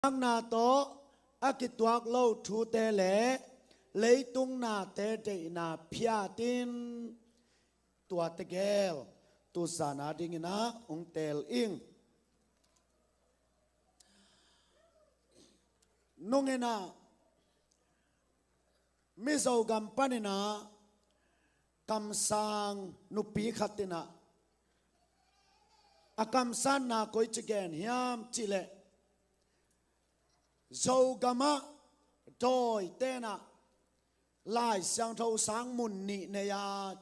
ang na to akitwak lo thu te le leitung na te te na phia tin tua te gel tu sana ding na ong tel ing nongena mizo gam panina kam sang nupi khatina akam san na koi chigen hiam chile zo gama doi tena lai sang thâu sang mun ni ne ya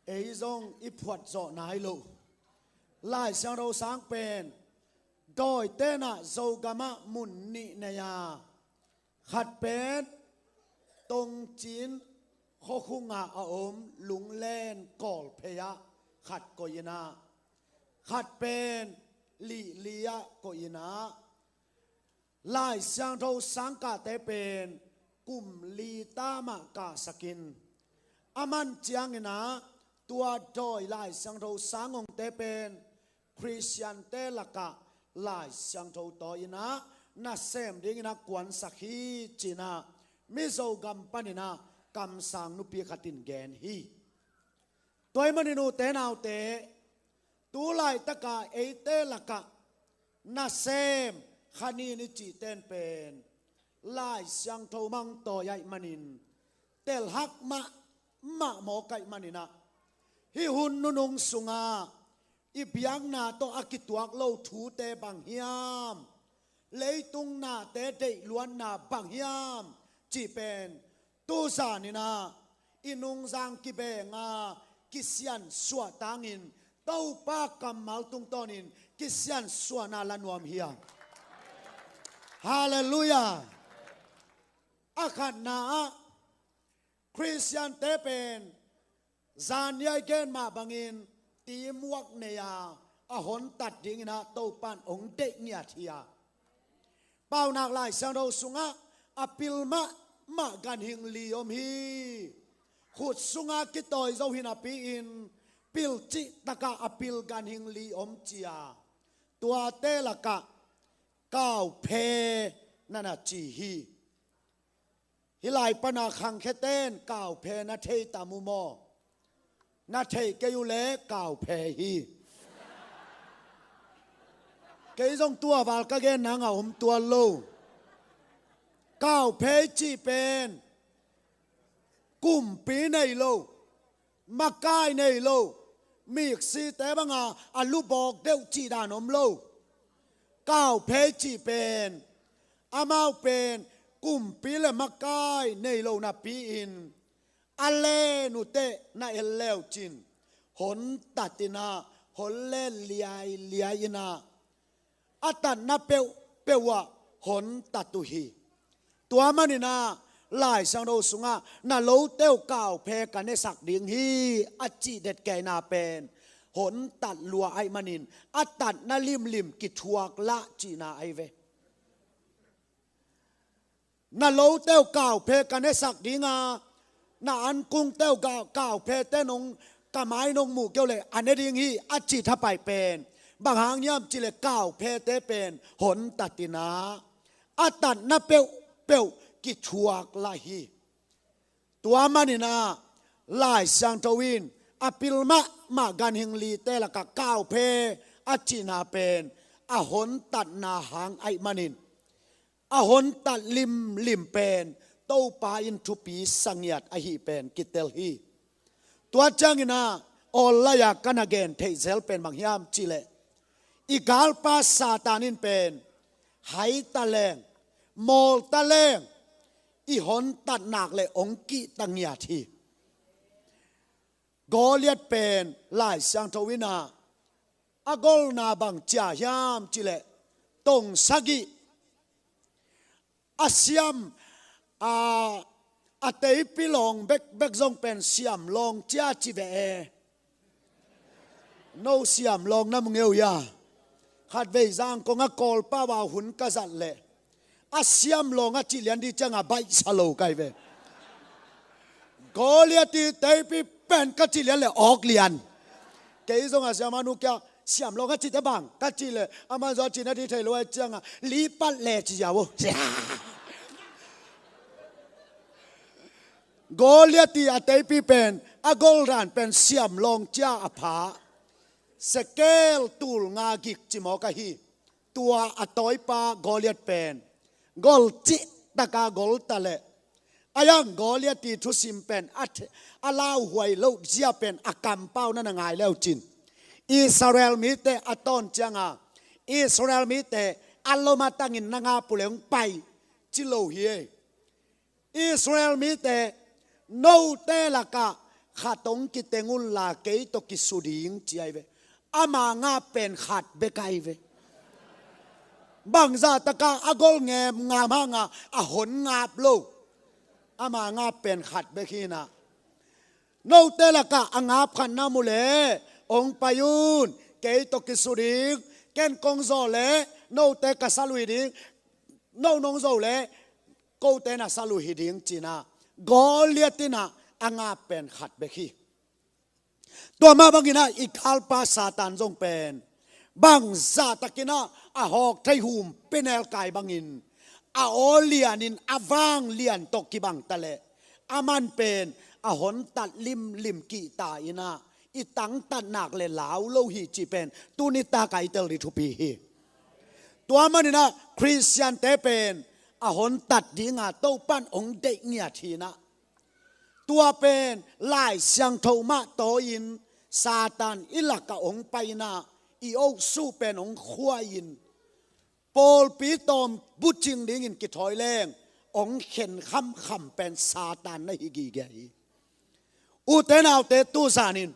ei zong i phuat zo nai lo lai sang thâu sang pen doi tena zo gama mun ni ne ya khat pen tong chin kho khunga a om lung len kol pheya khat ko yina khat pen li lia ko yina lai sang thâu sang ka te pen kum li ta ma ka sakin aman chiang ina tua doi lai sang thâu sang ong te pen Christian te laka lai sang thâu to ina na sem ding ina kwan sakhi china mizo gam panina kam sang nu pi khatin gen hi toy maninu te naw te tu lai taka e te laka na sem khani ni chi ten pen lai sang thâu mang to yai manin tel hak ma mo kai manina hi hun nu nung sunga i biang na to akituak lo thu te bang hiam leitung na te te luan na bang hiam chi pen tu sa ni na inung zang ki be nga kisian suwa tangin tau pa kamal tung tonin kisian suwa na lanuam hiam hallelujah akhat na Christian te pen zan yai gen ma bangin tim wak ne ya a hon tat ding na to pan ong de nya thia pau nak lai sang do sunga apil ma gan hing li om hi khut sunga ki toy zo hin api in pil chi taka apil gan hing li om chia tua te laka kaw phe nana chi hi hilai pana khang kheten kaw phe na thei tamu mo na thei ke yu le kaw phe hi ke zong tua wal ka gen na nga tua lo kaw phe chi pen kum pi nei lo makai nei lo mik si te banga alu bok deu chi dan om lo kaw phe chi pen amau pen kum pi le makai nei lo na pi in ale nu te na eleu chin hon tatina hon le liai ina atan na pewa hon tatu hi tua manina lai sang do sunga na lo teu kaw phe kan ne sak ding hi achi det ke na pen hon tat lua ai manin atan na lim ki thuak la chi na ai ve na lo teu kaw phe kan ne sak dinga na an kung teu kaw phe te nong kamai nong mu keu le an ne ding hi achi tha pai pen bang hang yam chi le kaw phe te pen hon tatina atan na peu ki thuak la hi tua manina lai sang tawin apil ma gan hing li te la ka kaw phe achina pen a hon tat na hang ai manin a hon tat lim pen to pa in thu pi sangyat a hi pen kitel hi tua changina all la ya kan again thei zel pen bang hiam chile igal pa satanin pen hai taleng mol taleng i hon tat nak le ong ki tangya thi Goliath pen lai sang thawina agol na bang cha yam chile tong sagi asiam a tei pilong bek zong pen siam long cha chi ve no siam long na mngeu ya khat ve zang ko nga kol pa wa hun ka zat le asiam long a chi lian di changa bai salo kai ve Goliath ti tei pi pen ka chi lian le ok lian ke zong asiam anu kya เสียมลงก็จิตบังก็จิเลยอามาจอจินาที่ไทยรวยจังอ่ะลีปัดแหล่จิยาวโกเลียตีอาเตปีเป็นอากอลรันเป็นเสียมลงจ้าอภาสเกลตูลงากิกจิมอกะฮีตัวอตอยปาโกเลียตเป็นกอลจิตะกากอลตะเลอายังโกเลียตีทุสิมเป็นอาลาวหวยโลเจียเป็นอากำเป้านั่นไงแล้วจินอิสราเอลมีแต่อตอนจังอ่ะอิสราเอลมีแต่อัลโลมาตังินนางาปุเลงไปจิโลเฮียอิสราเอลมีแต่โนเตละกะขาตงกิเตงุลลาเกยตกิสุดิงจีไอเวอามางาเป็นขัดเบกไอเวบางซาตะกาอากอลเงมงามหางาอหนงาบโลอามางาเป็นขัดเบกีนะโนเตละกะองาบขันนามุเลองปายุนเกยตกิสุดิงแกนกงโซเลโนเตกะซาลุยดิงโนนงโซเลโกเตนะซาลุยดิงจีนะกอเลียตินะองาเป็นขัดเบคีตัวมาบางกินะอีกาลปาซาตานจงเป็นบางซาตะกินะอาหอกไทหุมเป็นเอลกายบางินอาโอเลียนินอาวางเลียนตกกิบังตะเลอามันเป็นอาหนตัดลิมกีตาอินะอีตังตัดหนักเลยเหลาโลหิจีเป็นตูนิตาไกเตลิทุปีตัวมันนี่นะคริสเตียนเตเป็นอาหนตัดดีงาโตปั้นองเด็กเงียทีนะตัวเป็นลายเสียงโทมาโตยินซาตานอิลักกะองไปนาอีโอสู้เป็นองขวายินโปลปีตอมบุจิงดิ้งอินกิถอยแรงองเข็นคำเป็นซาตานในฮิกิเกยอุเทนเอาเตตูสานิน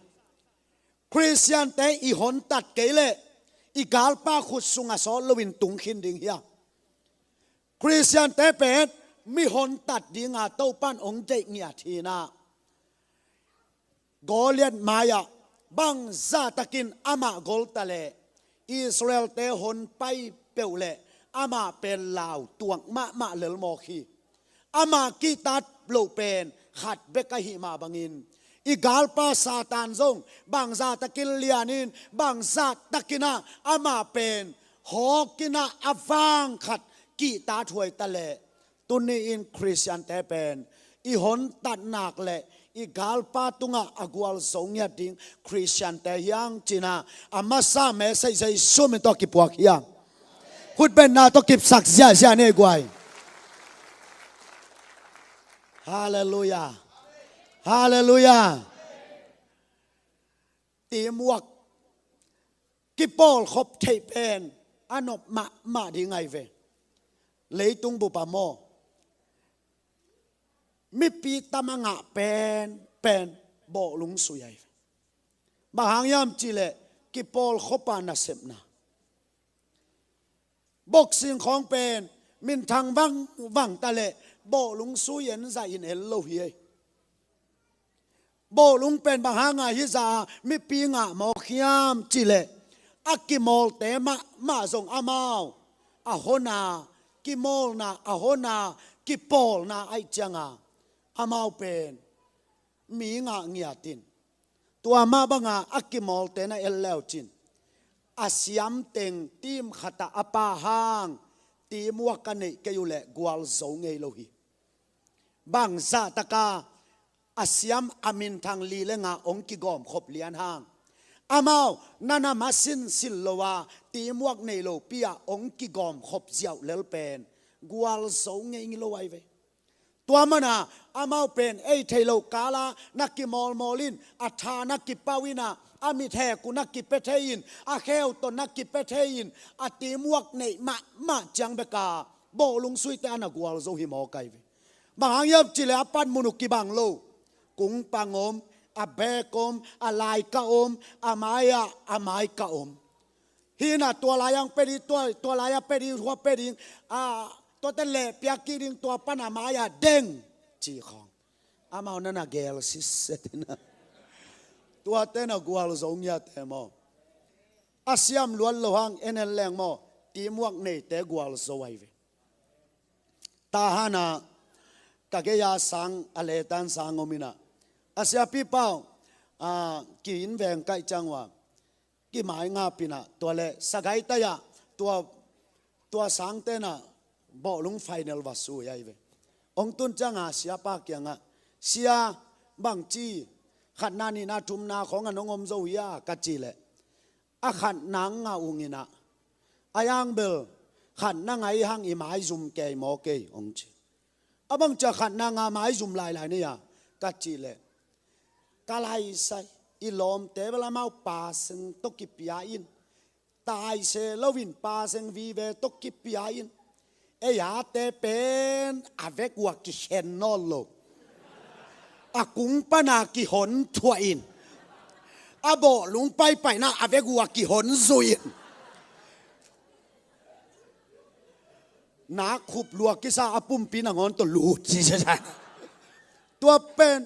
คริสเตียนเตอีหนตัดเกเลอีกาลปาขุดสุงาสอลวินตุงขินดิ้งเฮียคริสเตียนเตเป็นมีหนตัดดิ้งอาเต้าปั้นองเจเงียทีนาโกเลียนมายาบังซาตะกินอามาโกลตะเลอิสราเอลเตหนไปเปียวเลอามาเป็นลาวตวงมะเลลโมคีอามากีตัดโลเป็นขัดเบกะหิมาบังินอีกาลปาซาตานซงบางซาตะกินเลียนินบางซาตะกินาอามาเป็นหอกินาอฟางขัดกีตาถวยตะเลตุนีอินคริสเตียนเตเป็นอีหนตัดหนักเลยอีกาลปาตุงะอากวลสงยดิงคริสเตียนเตยังจีนาอามาซาเมใส่สุมิตอกิปวกยังพูดเป็นนาตอกิปสักเสียเนกวยฮาเลลูยาฮาเลลูยาตีมวกกิปอลขบเทเป็นอันอบมาดีไงเวเลยตุงบุปโมมิปีตามงะเป็นโบลุงสุยายบางยามจิเลกิปอลขบานาเซมนาบกสิ่งของเป็นมินทางวังตะเลโบลุงสุยันใจอินเอลโลฮีโบลุงเป็นบางฮิซามิปีงะมอขยามจิเลอักกิมอลเตมาส่งอามาวอาโหนากิมอลนาอาโหนากิปอลนาไอจังอามาเป็นมีงะเงียตินตัวมาบังอักกิมอลเตนะเอลเลวจินอาเซียมเต็งทีมขัตาอปาหางทีมวักันนี่ก็อยู่แหละกวลโซงเอโลฮีบางซาตะกาอาเซียมอามินทางลีเลงาองกิกอมขบเลียนหางอามาวนานามาสินสิลโลวาทีมวักในโลปียองกิกอมขบเจียวเลลเป็นกวลโซงเอโลไวเวตัวมันอามาเป็นเอเทโลกาลานักกิมอลมอลินอัฐานักกิปาวินาอามิแทกุนักกิเปเทอินอาเคลตนักกิเปเทอินอาตีมวกในมาจังเบกาโบลุงสุยเตอนักวาลโซฮิมอไกเวบางยับจิเลอปันมุนุกิบังโลกุงปังอมอาเบกอมอาลายกะอมอามายกะอมฮีน่ะตัวลายังเป็นตัวลายเป็นหัวเป็นตัวเตเลเปียกิริงตัวปันอามายเด้งจีของอามานั่นน่ะเกลซิสเซตินะตัวเต้นกวาลสงยาเตมออาเซียมล้วนโลหังเอ็นแรงมอตีมวกในเตกวาลสวยเวตาฮานาตะเกียสังอเลตันสังอมินาอาเซียปีเป้ากินแวงไกจังว่า กี่หมายงาปินะตัวเล่สกายตายะตัวสังเตนะบ่ลุงไฟนอลวัสูยัยเวองตุนจังอาเสียปากยังอ่ะเสียบางจีขัดนานี่นาทุมนาของอนงอมโซยากัจจิเลอะขัดนางงาอุงินะอายังเบลขัดนางไอหังอิมายซุมเกยหมอเกยองจีอะบังจะขัดนางาไมายซุมลายนี่ยกัจจิเลกาลายไซอีลอมเตเบลามาปาเซงตกิปยาอินตายเซลวินปาเซงวีเวตกิปยาอินเอยาเตเป็นอเวกวัวกิเชนนอลโลอากุงปนากิหนทัวอินอาโบลุงไปนะอเวกวัวกิหนซุยนนาขุบลัวกิซาอปุ่มปีนังอนตัวลูดสิใช่ตัวเป็น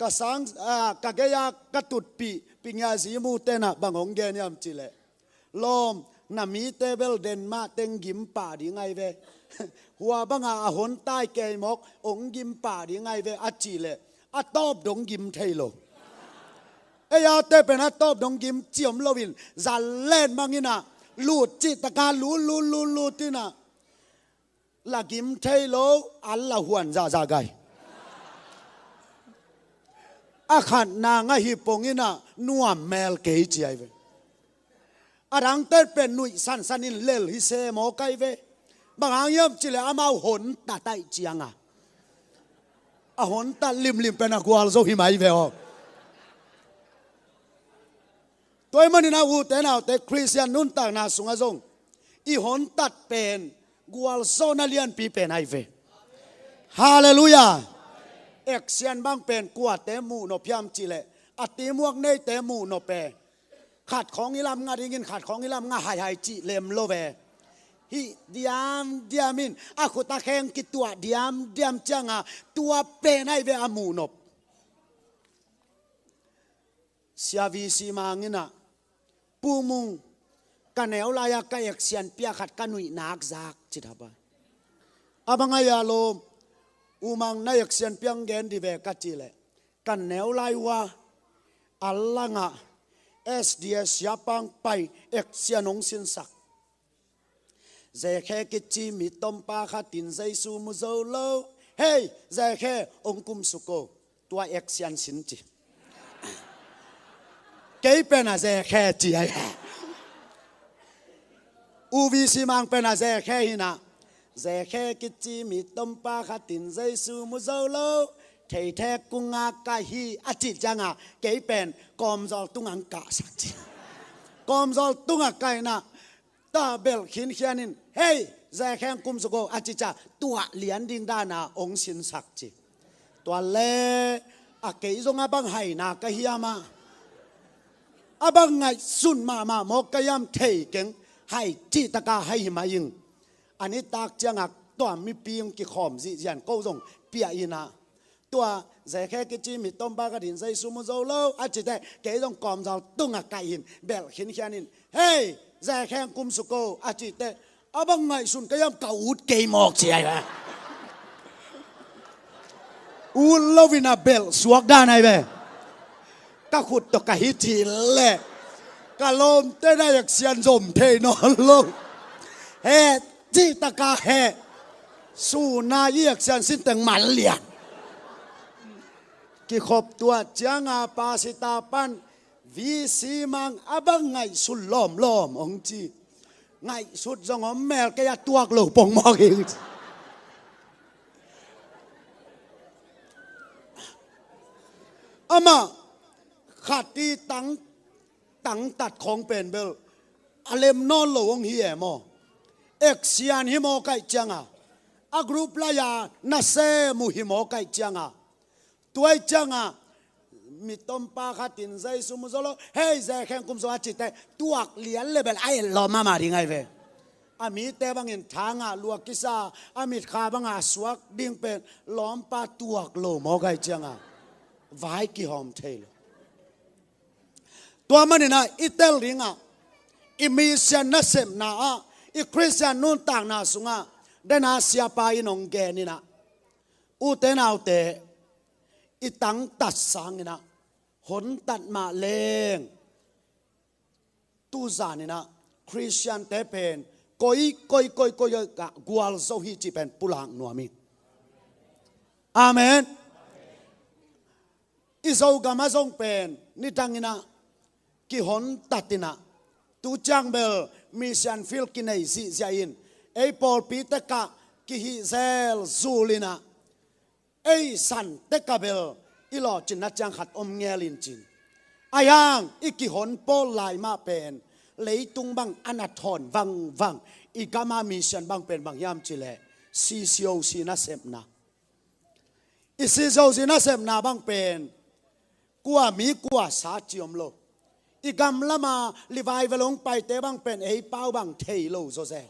กะสังกะเกยากะตุดปีปิญญาสีมูเตนะบางองเกเนียมจิเลลมนามีเตเบลเดนมาเต็งกิมป่าดีไงเวหัวบังอาหนใต้เกยมกองกิมป่าดีไงเวอจิเลอตอบดงกิมเทโลเอยาเตเป็นอตอบดงกิมเจียมโลวินจัลเล่นบางอินะลูดจิตการลูดที่นะละกิมเทโลอัลลาหวนซาไกอาขันนางฮิปงอินะนัวเมลเกยจีไอเวอารังเตเป็นนุยสันนินเลลฮิเซโมไกเวบางอย่างยมจิเลอามาหนตาไตจียงอาหนตาลิมเป็นนักวาลโซฮิมาอีเวอตัวมันนี่นะอูเตนาเตคริสเตียนนุนต่างนาสุงอาซงอีหนตัดเป็นกวาลโซนาเลียนปีเป็นไอเวฮาเลลูยาเอกเซียนบางเป็นกวาเตมูโนพยามจิเลอติมวกเนเตมูโนเปขาดของอิลามงาดิงินขาดของอิลามงาหายจิเลมโลเวฮิดิยามินอาคุตาแข่งกิตัวดิยามจังตัวเป็นไอเวอามูนบเสียวีซีมางินะปูมุงกันแนวลายกะเอกเซียนเปียขัดกันนุยนักซักจิตาบะอาบังไงอาโลอุมังนายเอกเซียนเปียงเกนดิเวกัจจิเลกันแนวลายวะอัลลังSDS ยาปังไปเอกเซียนองสินสักเจแค่กิจิมิตมปาขัดินใจสูมุโซโลเฮ้ยเจแค่องคุมสุโกตัวเอกเซียนสินจิเกยเป็นอะไรแค่จีไออูวีซีมังเป็นอะไรแค่หินะเจแค่กิจิมิตมปาขัดินใจสูมุโซโลเทแทกุงากะฮีอจิจังเกยเป็นกอมจอลตุงังกะสักจีกอมจอลตุงักไกนะตาเบลขินเขียนินเฮ้ยใจแข่งกุมสุโกอจิจ่าตัวเหรียญดิงดานาองสินสักจีตัวเล่อะเกยจงอาบังไห้นากะเฮียมาอาบังไงสุนมาโมกะยามเทเก่งให้จีตะกาให้มายิงอันนี้ตากจังตัวมีปีงกิขอมสิยันก็จงเปียอินาตัวใจแค่กิจิมิต้มปากระดินใส่ซูมุโซโลอาจิตแต่เกยจงกอมจอลตุงักไกหินเบลขินเขียนินเฮ้ยใจแข่งกุมสุโกอาจิเตอาบังไงสุนก็ยังเก่าอุดเกยหมอกเสียไปอูลวินาเบลสวกด้านไหนเบก็ขุดตกหิทีเล่กะลมเต้ได้อยากเสียนจมเทนอนลงเฮจีตะกาเฮสู้นาเยียกเสียนสิ้นแต่งหมันเหลียงกิขบตัวจังปาสิตาปันวีซีมังอาบังไงสุดล้อมองจีไงสุดจงอมแมลกยาตัวกลูปงมอกเองอามาขัดตีตังตัดของเป็นเบลอเลมนอนหลวงเฮียมอเอกเซียนฮิโมไกจังอากรูปลายานาเซมุฮิโมไกจังตัวจังมิตมปาขัดินใจสมุโซโลเฮ้ยใจแข่งกุมสวัสดิ์แต่ตัวเลี้ยนเลยแบบไอ้ล้อมาดีไงเวอามีแต่บางเงินทางลวกกิซาอามิดขาบางสวกดิ่งเป็นล้อมปาตัวโลมอไกจังไว้กี่หอมเทลตัวมันนี่นะอิตาลีอิมิเซียนนัสเซมนาอิคริสเตียนนุ่นต่างนาสุงเดนาเซียปายนองเกนี่นะอุเตนาอุเตอีตังตัดสังนะหนตัดมาเลง tu zani na Christian te pen koi ka gwal zo hi chi pen pulang nuami amen izo gama zong pen ni tangina ki hon tatina tu chang bel mission field kinai si jain ei Paul Peter ka ki hi zel zulina ei san te kabel ilo chin na chang khat om ngelin chin ayang ikihon Paul lai ma pen leitung bang anathon wang igama mission bang pen bang yam chile si sio si na sepna isi zo si na sepna bang pen kwa mi kwa sa chiom lo igam lama livai velong pai te bang pen ei pau bang thei lo zo se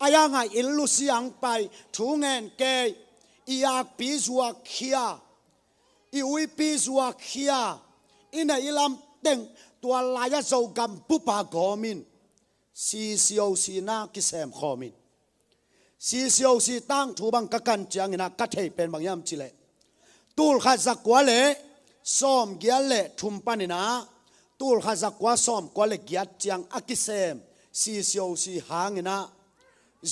ayang ai in lu siang pai thu ngen ke iak pi zuwa khia i ui pi zuwa khia ina ilam teng tua laya zo gam pupa gomin si sio si na kisem khomin si sio si tang thu bang kakan chiang ina ka thei pen bang yam chile tul kha zakwa le som gyal le thum panina tul kha zakwa som kwa le gyat chiang akisem si sio si hangina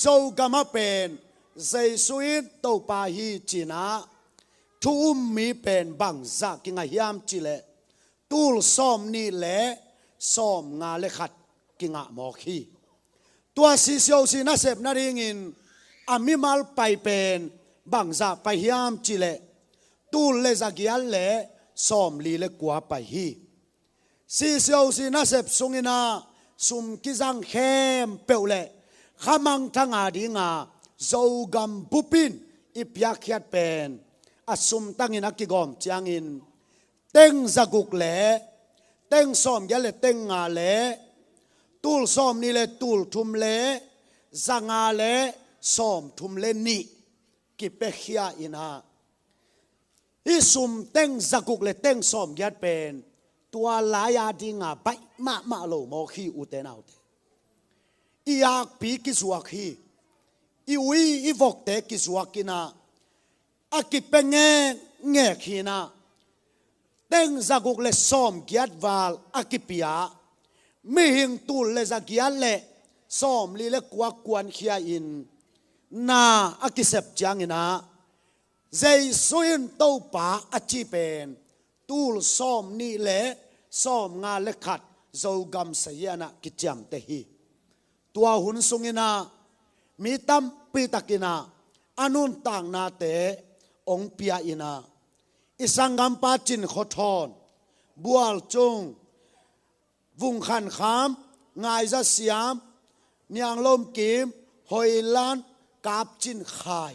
zo gama pen zai suin to pa hi china thu mi pen bang za kinga hiam chile tul som ni le som nga le khat kinga mo khi tua si sio si na sep na ring in ami mal pai pen bang za pai hiam chile tul le za gial le som li le kwa pai hi si sio si na sep sungina sum ki jang khem peule khamang thanga dinga zogam bupin ipya khiat pen asum tangin akigom chiangin teng zaguk le teng som ya le teng nga le tul som ni le tul thum le zanga le som thum le ni ki pe khia ina isum teng zaguk le teng som yat pen tua la ya dinga bai ma lo mo khi u te nau te iak pi ki zuak hi i ui i vok te ki zuakina akipenge nge khina teng zaguk le som giat wal akipia mi hing tul le zagial le som li le kwa kwan khia in na akisep changina zai suin to pa achi pen tul som ni le som nga le khat zogam sayana kicham te hi tua hun sungina mi tam pi takina anun tang na te ong pia ina isangam pa chin khothon bual chung vung khan kham ngai za siam niang lom kim hoilan kap chin khai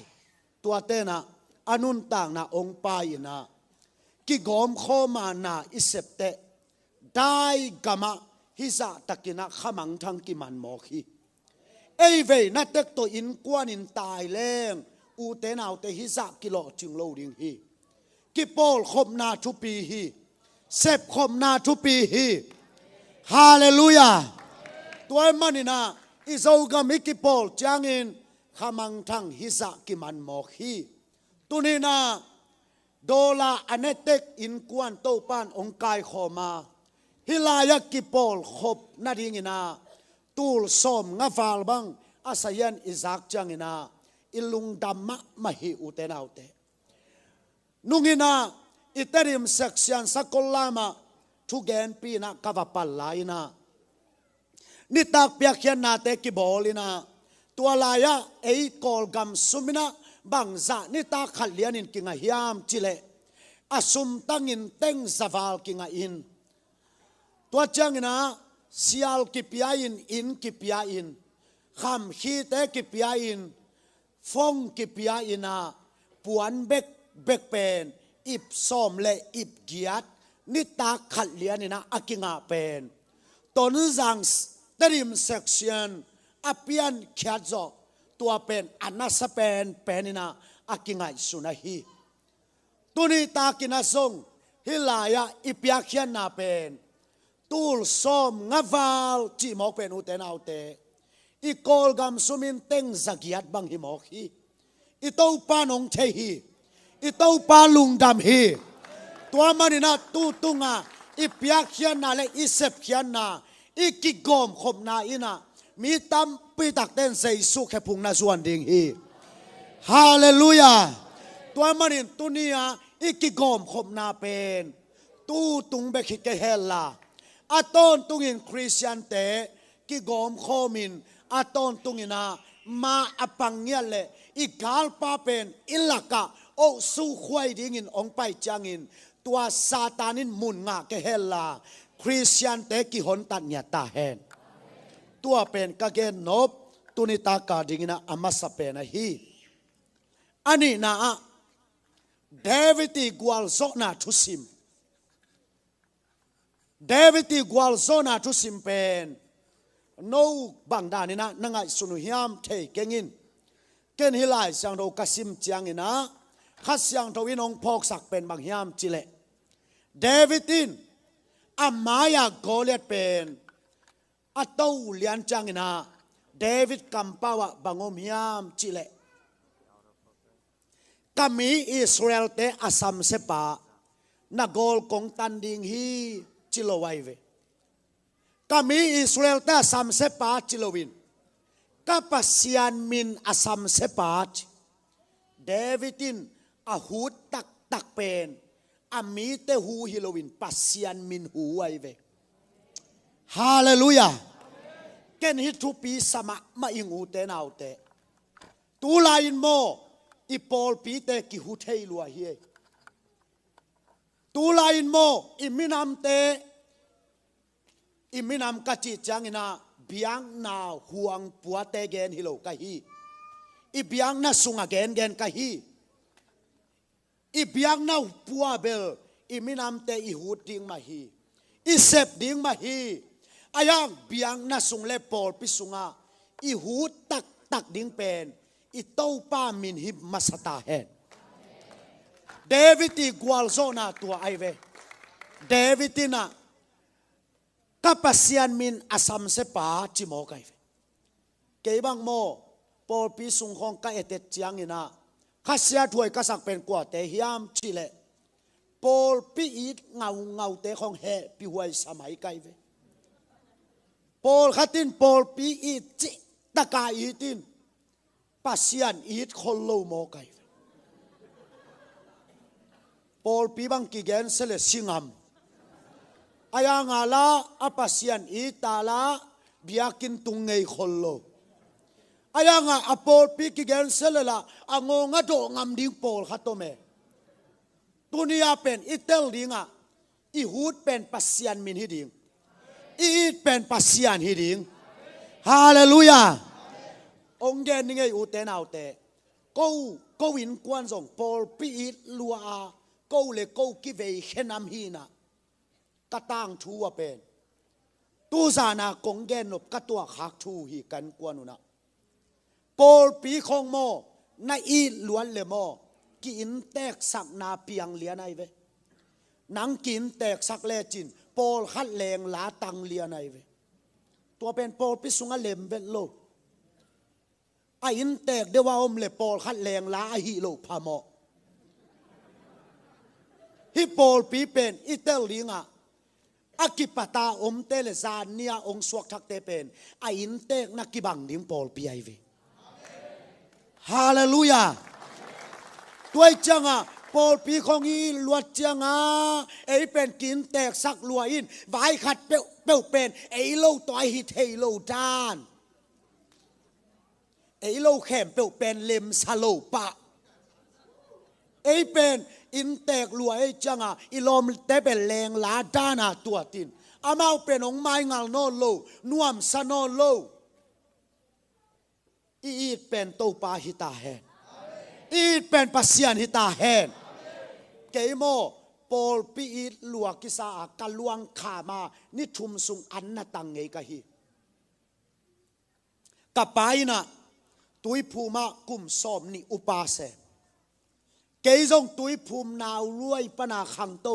tua te na anun tang na ong pa ina ki gom kho ma na isepte dai gama hisa takina khamang thang ki man mo khi ei ve na tek to in kwan in tai leng u te nau te hisa kilo ching lo ding hi ki pol khom na thu pi hi sep khom na thu pi hi hallelujah toy manina izo ga mi ki pol changin khamang thang hisa ki man mo hi tunina dola anetek in kwan to pan ong kai khoma hilaya ki pol khop na dingina tul som nga fal bang asayan izak changina ilung damma mahi utenaute nungina iterim section sakolama thugen pina kavapalaina nitak piakhian na te ki bolina tualaya ei kolgam sumina bangza nitak khalianin kinga hiam chile asum tangin teng zaval kinga in tua changina sial kipiain in kipiain kham khi te kipiain phong kipiaina puan bek pen ip som le ip giat nita khalianina akinga pen ton jang terim section apian khazo tua pen anasa pen penina akinga sunahi tuni takina song hilaya ipyakhian na pen tul som ngaval chi mok pen uten autte i kol gam sumin teng zagiat bang hi mok hi i to panong the hi i to pa lung dam hi tua manina tu tunga i piak khian na le i sep khian na อีกิกอมขบนาอินะมีตำปีตักเต้นใส่สุขแค่พุงนาส่วนดิ่งฮีฮาเลลูยาตัวมันอินตุนียอีกิกอมขบนาเป็นตู้ตุงเบคิกเฮลลาอาตอนตุงอินคริสเตียนเตกิกอมโคมินอาตอนตุงอินามาอปังเงียเลอีกาลปาเป็นอิลักะโอสู้ควยดิ่งอินองไปจังอินตัวซาตานินมุนงาเกเฮลลาคริสเตียนเตกิหนตัญญาตาเฮนตัวเป็นกะเกนนบตุนิตากาดิ่งนะอามาสเปนะฮีอันนี้นะเดวิดกวาลโซนาทุสิมเดวิดกวาลโซนาทุสิมเป็นโนบังดานี่นะนังไงสุนุยามเทเกงินเกนฮิไลสังโรกสิมเจียงอินะขัดเสียงทวินองพอกสักเป็นบางยามจิเลเดวิดินอามายาโกเลียตเป็นอัตโตเลียนจังอินะเดวิดกัมปาวะบางอมยามจิเลกามีอิสราเอลเตอสัมเซปานักโกลกงตันดิงฮีจิโลไวเวกามีอิสราเอลเตอสัมเซปาจิโลวินกาปัสยานมินอสัมเซปาเดวิดินอาหูตักเป็นอามีเตหูฮิโลวินปัสยานมินหูไวเวฮาเลลูยาเกนฮิทุปีสมะมาอิงูเตนาวเตตูลาอินโมอีปอลปีเตกิหุเทลัวเฮียตูลาอินโมอิมินามเตอิมินามกัจจิจังอินาเบียงนาห่วงปัวเตเกนฮิโลกะฮีอีเบียงนาสุงะเกนกะฮีอีเบียงนาปัวเบลอิมินามเตอิหุดดิงมาฮีอีเซบดิงมาฮีอายังเบียงนาสุงเลปอลปิสุงะอีหุดตักดิงเป็นอีเต้าป้ามินฮิบมาสตาเฮนเดวิดกวาลโซนาตัวไอเวเดวิดนะกัปเซียนมินอสัมเซปาจิโมไกเวเก็บังโมปอลปิสุงของกะเอเตจียงอินะข้าเสียถวยกษักเป็นกว่าเตฮิยามชิเลปอลปิอีดเงาเตของเฮปิหวยสมัยไกเวปอลขัดินปอลปิอีดจิตะกาอีดินปัสยันอีดคนโลโมไกปอลปีบังกิเกนเสเลสิงามอายางาลาอปัสยันอีตาลาบิอากินตุงเงยคนโลอายางาอปอลปีกิเกนเสเลละอางงะโดงามดิงปอลขัดโตเมตุนียาเป็นอิเตลดิงะอีฮูดเป็นปัสยันมินฮิดิงอีดเป็นปัสยันฮิดิงฮาเลลูยาองเกนนี่ไงอุเตนเอาเตก็วินกวนส่งปอลปีอิลัวก็เลยก็กิเวเขนามฮีนะกระตังทัวเป็นตูซานากงเกนนบกระตัวขักทูฮีกันกวนนะปอลปีคงโมนาอีล้วนเลโมกินแตกสักนาเปียงเลียนไอเวนังกินแตกสักเลจินปอลขัดแรงลาตังเลียนไอเวตัวเป็นปอลปีสุงะเลมเวโลไออินแตกเดว่าอมเลปอลขัดแรงลาฮิโลพาโมฮิปอลปีเป็นอิเตลิงะอากิปตาอมเตเลซานเนียองสวกทักเตเป็นไออินแตกนักกิบังดิงปอลปีไอเวฮาเลลูยาตัวจังอ่ะปอลปีของอีลวดจังอ่ะไอเป็นกินแตกสักลัวอินไว้ขัดเปลเป็นไอโลต่อยฮิเทโลดานไอโลแขมเปลเป็นเลมซาโลปะไอเป็นอินแตกลัวไอจังอ่ะอีลมแต่เป็นแรงลาดานาตัวตินอามาเป็นองไม้งาโนโลนวมซาโนโลอีดเป็นโตปาฮิตาแฮนอีดเป็นปัสยานฮิตาแฮนเกโมปอลปีอีดลัวกิสากะลวงขามานิทุมสุงอันนาตังเงกะฮีกับไปนะตุยภูมากุมสอมนิอุปาเสเกยจงตุยภูมนาวรวยปนาคังโต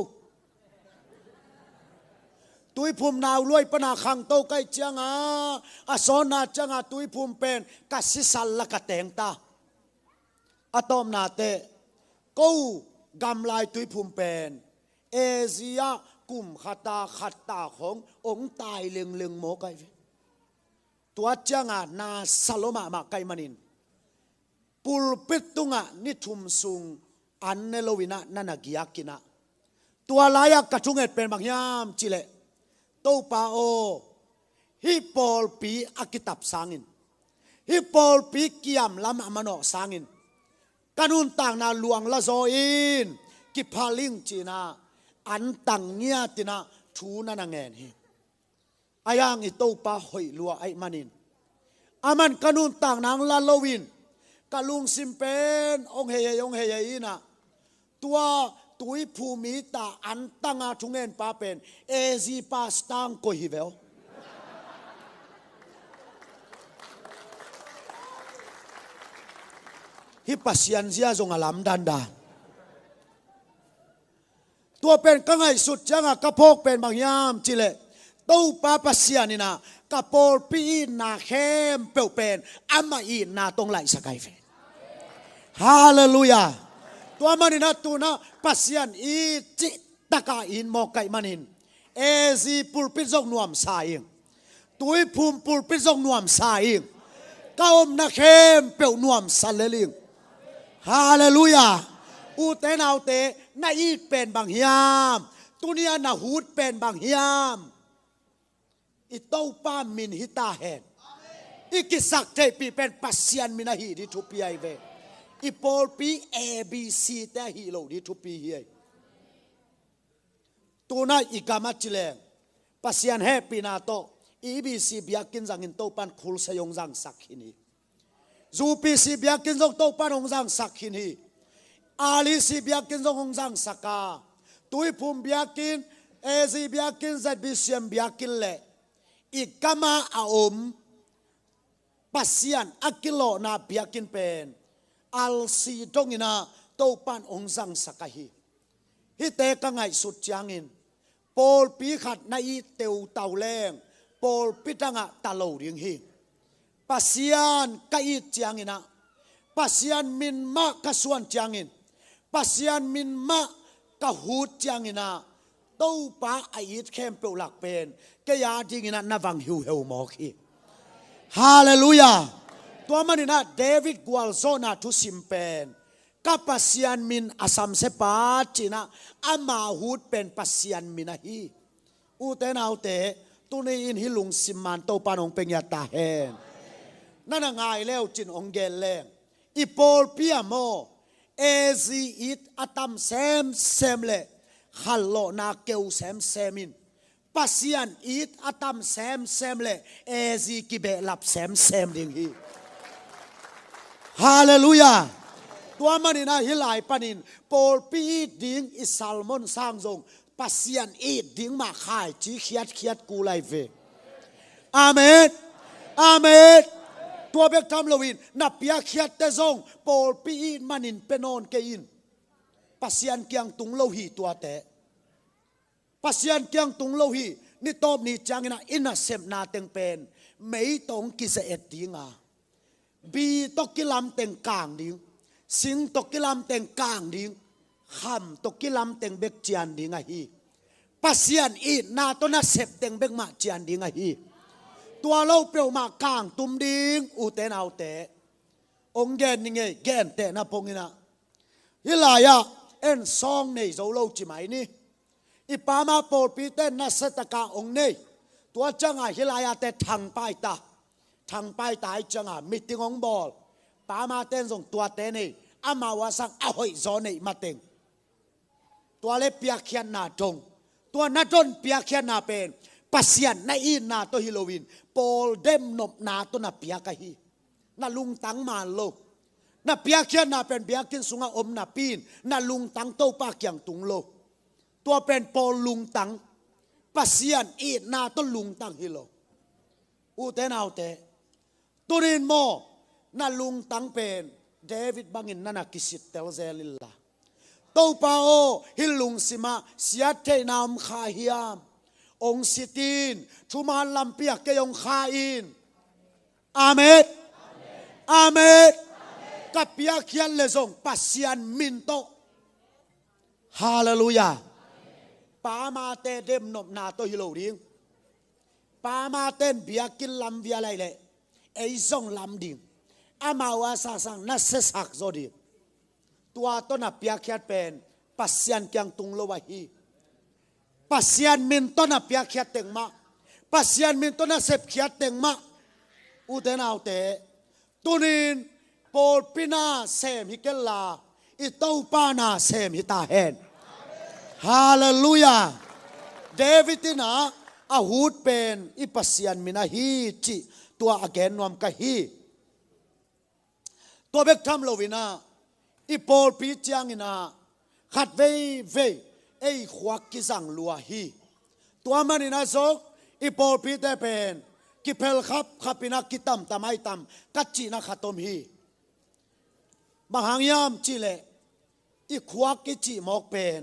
ตุยภูมนาวรวยปนาคังโตไกจังอาสอนาจังตุยภูมเป็นกัสิสัลละกะแตงตาอะตอมนาเตกูกำลายตุยภูมเป็นเอเชีย กุมขัดตาขององค์ตายเลืองโมไกตัวจังนาสโลมาไกมันินปุลปิดตุงนิทุมซุงอันเนโลวินะนันกิยากินะตัวลายกระชุงเอ็ดเป็นบางยามจิเลตัวปาโอฮิปอลปีอากิตับสางินฮิปอลปีกิยามลำมันอสางินกันุนต่างนาหลวงละโซอินกิพาลิงจีนาอันตังเงียตินะทูนันเงินเฮอายังอิตัวปาหอยลัวไอมันินอามันกันุนต่างนางลาโลวินกะลุงซิมเป็นองเฮยนะตัวตุยภูมิตาอันตั้งอาทุงเงินปาเป็นเอซีปาสตังโกฮิเวลฮิปัสยันเสียจงอาลัมดันดาตัวเป็นกังไงสุดจังกระโพกเป็นบางยามจิเลตู้ปาปัสยันนี่นะกระโปลปีนาเข้มเปลวเป็นอามาอีนาตรงไหลสกายเฟนฮาเลลูยาตัวมันนี่นะตัวนะปัสยันอีจิตะกาอินโมไกมันินเอซีปุลปิจงนวมสายตุยภูมิปุลปิจงนวมสายก้าวมนาเข้มเปลวนวมสัลเลลิงฮาเลลูยาอูเตนเอาเตนาอีเป็นบางยามตุนียนาหูดเป็นบางยามอิโตป้ามินฮิตาเฮนอิกิสักเทปีเป็นปัสยันมินาฮีดิทุปีไอเวอิปอลปีเอบีซีแต่ฮีโลดิทุปีเฮียตัวน่าอิกามัจิเลงปัสยันเฮปีนาโตอีบีซีเบียกินจังอินโตปันคุลสยองจังสักหินีจูปีซีเบียกินจงโตปันองจังสักหินีอาลีซีเบียกินจงองจังสักกาตุยภูมิเบียกินเอซีเบียกินจัดบิเซียมเบียกินเล่อีกามาอาอมปัสยันอากิโลนาเบียกินเป็นอัลซีดงอินาโตปันองจังสักฮีฮิเตกังไงสุดจางอินโปลปีขัดในเตวเตาแรงโปลปิตังะตะโลเรียงฮีปัสยันกะอีจางอินะปัสยันมินมะกะส่วนจางอินปัสยันมินมะกะหูดจางอินะโตปาไออิดเข้มเปลวหลักเป็นกะยาจริงอินะนาวังหิวเฮวหมอคีฮาเลลูยาตัวมันนี่นะเดวิดกัวลโซนาทุสิมเป็นกับปัสยันมินอาสัมเซปาจินะอามาหูดเป็นปัสยันมินาฮีอูเตนเอาเตตัวนี้อินฮิลุงสิมันโตปานองเป็งยาตาเฮนนั่นง่ายแล้วจินองเกลเลงอีโปลเปียโมเอซีอิดอัตัมเซมเลฮัลโลนาเกวเซมินปัสยันอิดอัตัมเซมเลเอซีกิเบลับเซมดิงฮีฮาเลลูยาตัวมันนี่นะฮิลายปานินโปลปีดิงอิสัลมอนสร้างทรงปัสยันอีดิงมาขายจีเขียดกูไลเวอาเมนอาเมนตัวเบกทำลวินนับเปียเขียดเตซงโปลปีมันนินเป็นนเกอินปัสยันเกียงตุงโลหีตัวเตปัสยันเกียงตุงโลหีนี่ตบนี่จังนะอินาเซมนาเต็งเป็นไม่ต้องกิเสเอ็ดดิงาบีตกิลำเต็งกลางดิงสิงตกิลำเต็งกลางดิงคำตกิลำเต็งเบกเจียนดิงาฮีปัสยันอีนาตนาเซปเต็งเบกมาเจียนดิงาฮีตัวเราเปรียวมากลางตุมดิงอูเตนเอาเตองเกนนี่ไงแกนเตนะพงอินะฮิลายะเอ็นซองในโจโลจิไหมนี่อีปามาโปรปีเตนนัสตกาองนี่ตัวจังไงฮิลายะเตทางไปตาทางไปตายจังอ่ะมิติงองบอลปามาเต้นส่งตัวเต้นนี่อามาวาสังอาหอยโซนี่มาเต็งตัวเล็บเปียกเขียนนาจงตัวนาจนเปียกเขียนนาเป็นปัสยันในอินนาตัวฮิโลวินโปลเดมนบนาตัวนาเปียกะฮีนาลุงตังมาโลนาเปียกเขียนนาเป็นเปียกกินสุงอมนาปีนนาลุงตังโตปากอย่างตุงโลตัวเป็นโปลลุงตังปัสยันอินนาตัวลุงตังฮิโลอูเตนเอาเตตุรินโมนาลุงตังเป็นเดวิดบังอินนานากิสิตเตลเซลิลลาโตปาโอฮิลุงสิมาเสียเทนามคาฮิยามองสิตินทุมาลัมเปียกเกยองคาอินอาเมนอาเมนกับเปียกเขียนเลซงปัสยันมินโตฮาเลลูยา ปามาเตเดมนบนาตัวฮิโลดิงปามาเต้นเบียกินลำเบียอะไรเลยไอ้ส่งลำดิงอามาวาสาสังนัสสักโจดิตัวต้นเปียกแค่เป็นปัสยันยังตุงโลวะฮีปัสยันมินต้นเปียกแค่เต็งมาปัสยันมินต้นเสพแค่เต็งมาอุเทนเอาเตตุนินโปลปินาเซมฮิเกลาอิตาปานาเซมฮิตาเฮนฮาเลลูยาเดวิดนะอาหูดเป็นอิปัสยันมินาฮีจิตัวอเกนนวมกะฮีตัวเบกทำโลวินาอีโปลปีจางอินาขัดเวไอขวักกิสังลัวฮีตัวมันอินาโซอีโปลปีเตเป็นกิเพลขับขับปินักกิตัมตามไอตัมกัจจินักขัดตมฮีบางหางยามจิเลอีขวักกิจิมอกเป็น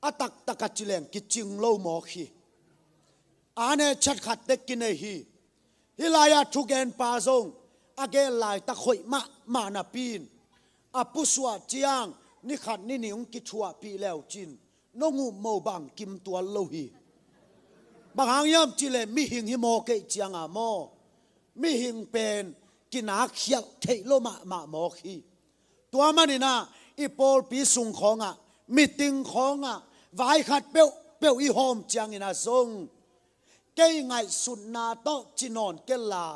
อตักตะกัจจิเลงกิจิงโลมอกฮีอาเนชัดขัดเด็กกินฮีฮิลายาทุกเกนปาซงอาเกลายตะข่อยมานาปีนอาปุสวาจียงนี่ขัดนี่นิงกิชัวปีแล้วจินนงูโมบังกิมตัวโลฮีบางหางยามจิเลมีหิงฮิโมเกจียงอาโมมีหิงเป็นกินาเขียเทโลมาโมฮีตัวมันนี่นะอีโปลปีสุงของอ่ะมีติงของอ่ะไว้ขัดเปียวอีโฮมจียงอินาซงเกยไงสุนนาโตจินอนเกลา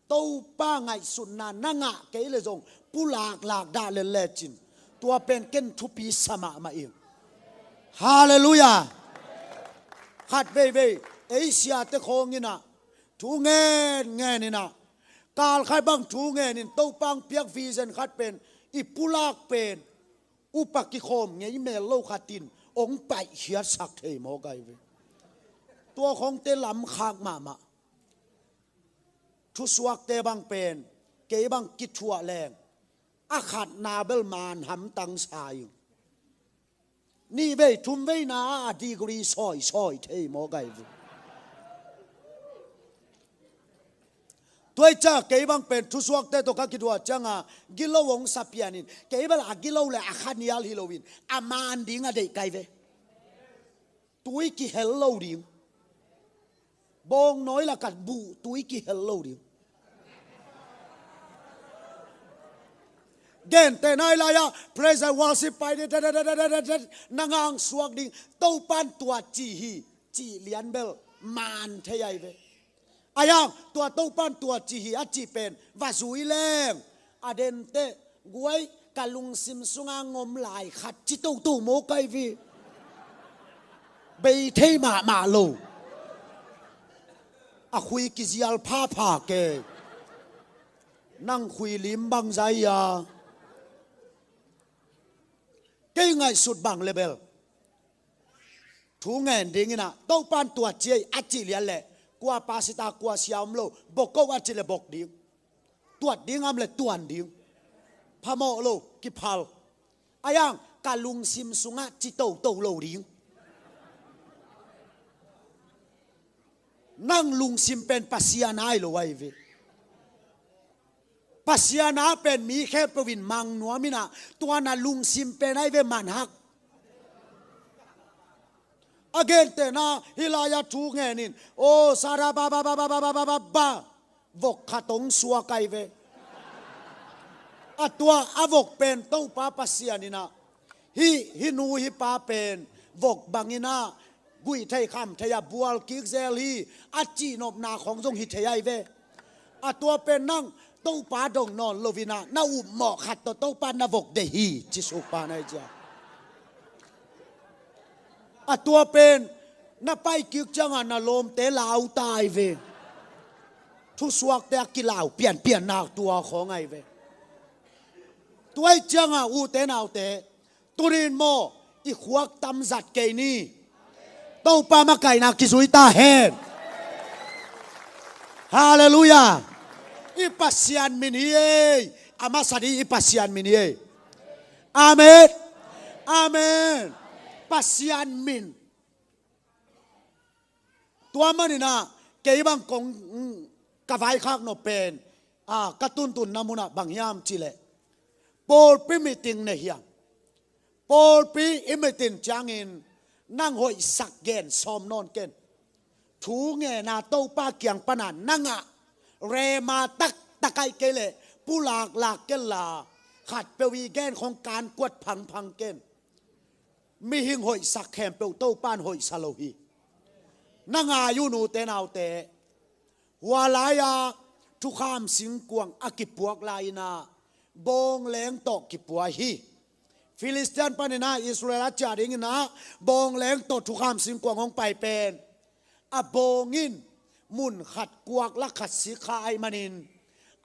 โตป้าไงสุนนานังะเกยเลยจงผู้หลากดาเลจินตัวเป็นเกนทุปีสมาเองฮาเลลูยาขัดเวเอเชียเตโคงินะทูเงินนี่นะกาลใครบังทูเงินนี่โตปังเปียกฟีเซนขัดเป็นอีผู้หลากเป็นอุปกิโคมเงี้ยเมลโลขัดตินองไปเขียสักเทโมไกเวตัวของเตลำขากมาทุสวกเตบังเป็นเกบังกิจชัวแรงอาขัดนาเบลมานหำตังสายนี่เวทุมเวนาดีกรีซอยเทโมไกตัวเจ้าเกบังเป็นทุสวกเตตัวกักิดว่าจังกิโลวงสัพยานินเกบัลกิโลเลยอาขัดนิยาลฮิโลวินอามานดิงอเดไกเวตัวกิเฮลโลดิงบองน้อยละกัดบูตุยกี่เฮลโลดิเกนแต่นายลายะ praise and worship ไปเด็ดนางางสวกดิ่งเต้าปันตัวจีเลียนเบลมานเทียเวอายังตัวเต้าปันตัวจีอาจีเป็นวาสุยแรงอเดนเตกวยกะลุงซิมสุงางมหลายขัดจิตตู้โมไกวีเบยเทมาโลอาคุยกิจยาลพาเกนั่งคุยลิมบังใจยาเก่งไงสุดบังเลเบลทูเงินดิ้งนะต้องปานตัวเจียอาจิเลียนแหละกว่าปาสิตากว่าเสียมโลบกก็ว่าจิเลบกดิ้งตัวดิ้งอำเลยตัวดิ้งพะโมโลกิพาลอายังกาลุงซิมสุงะจิโตโลดิ้งนั่งลุงซิมเป็นปัสยานาหรือไว้เวปัสยานาเป็นมีแค่ประวินมังนัวมินะตัวนั้นลุงซิมเป็นไอเวมันฮักอเกนเตนะฮิลายาทูเงนินโอซาราบาบกขตงสัวไกเวอตัวอวกเป็นเต้าปาปัสยานินะฮินูฮิปาเป็นวกบังินากุยไทยคำไทยบัวกิกเซลีอาจีนบนาของทรงหิทยายเวอาตัวเป็นนั่งเต้าปาดงนอนโลวินานาอุหมอขัดตัวเต้าปานาวกเดฮีจิสุปานายจ้าอาตัวเป็นนาไปกิกจังนาลมเตลาวตายเวทุสวกเตกิลาวเปลี่ยนนาตัวของไงเวตัวไอ้จังอูเตนาวเตตุรินโมอีขวักตำจัดเกนี่เต้าปามาไก่นากิสุยตาเฮนฮาเลลูยาอีปัสยันมินีเออามาสดีอีปัสยันมินีเออาเมนอาเมนปัสยันมินตัวมันนี่นะเกี่ยบังกงกะไฟข้างนเป็นกระตุ้นตุนนามุนะบางยามจิเลโปลปิมิติงเนียโปลปีอิมิตินจางอิน นั่งหอยสักเกนซอมนอนเกนถูเงนาโตป้าเกียงปนันนั่งอะเรมาตักตะไกเกเลผู้หลากหลากเกลลาขัดเปวีแกนของการกวดพังพังเกนมีหิงหอยสักแคมเปวโตป้านหอยซาโลฮีนั่งอายุนูเตนเอาเตวาลายาทุกขามสิงกวงอากิปวกลายนาบงแหลงตกกิปวฮีฟิลิสเตียนปานินาอิสราเอลจาดิงนะบงแหลงตกทุกขามสิงกวงของไปเป็นอโบงินมุนขัดกวกละขัดสิขาไอมันิน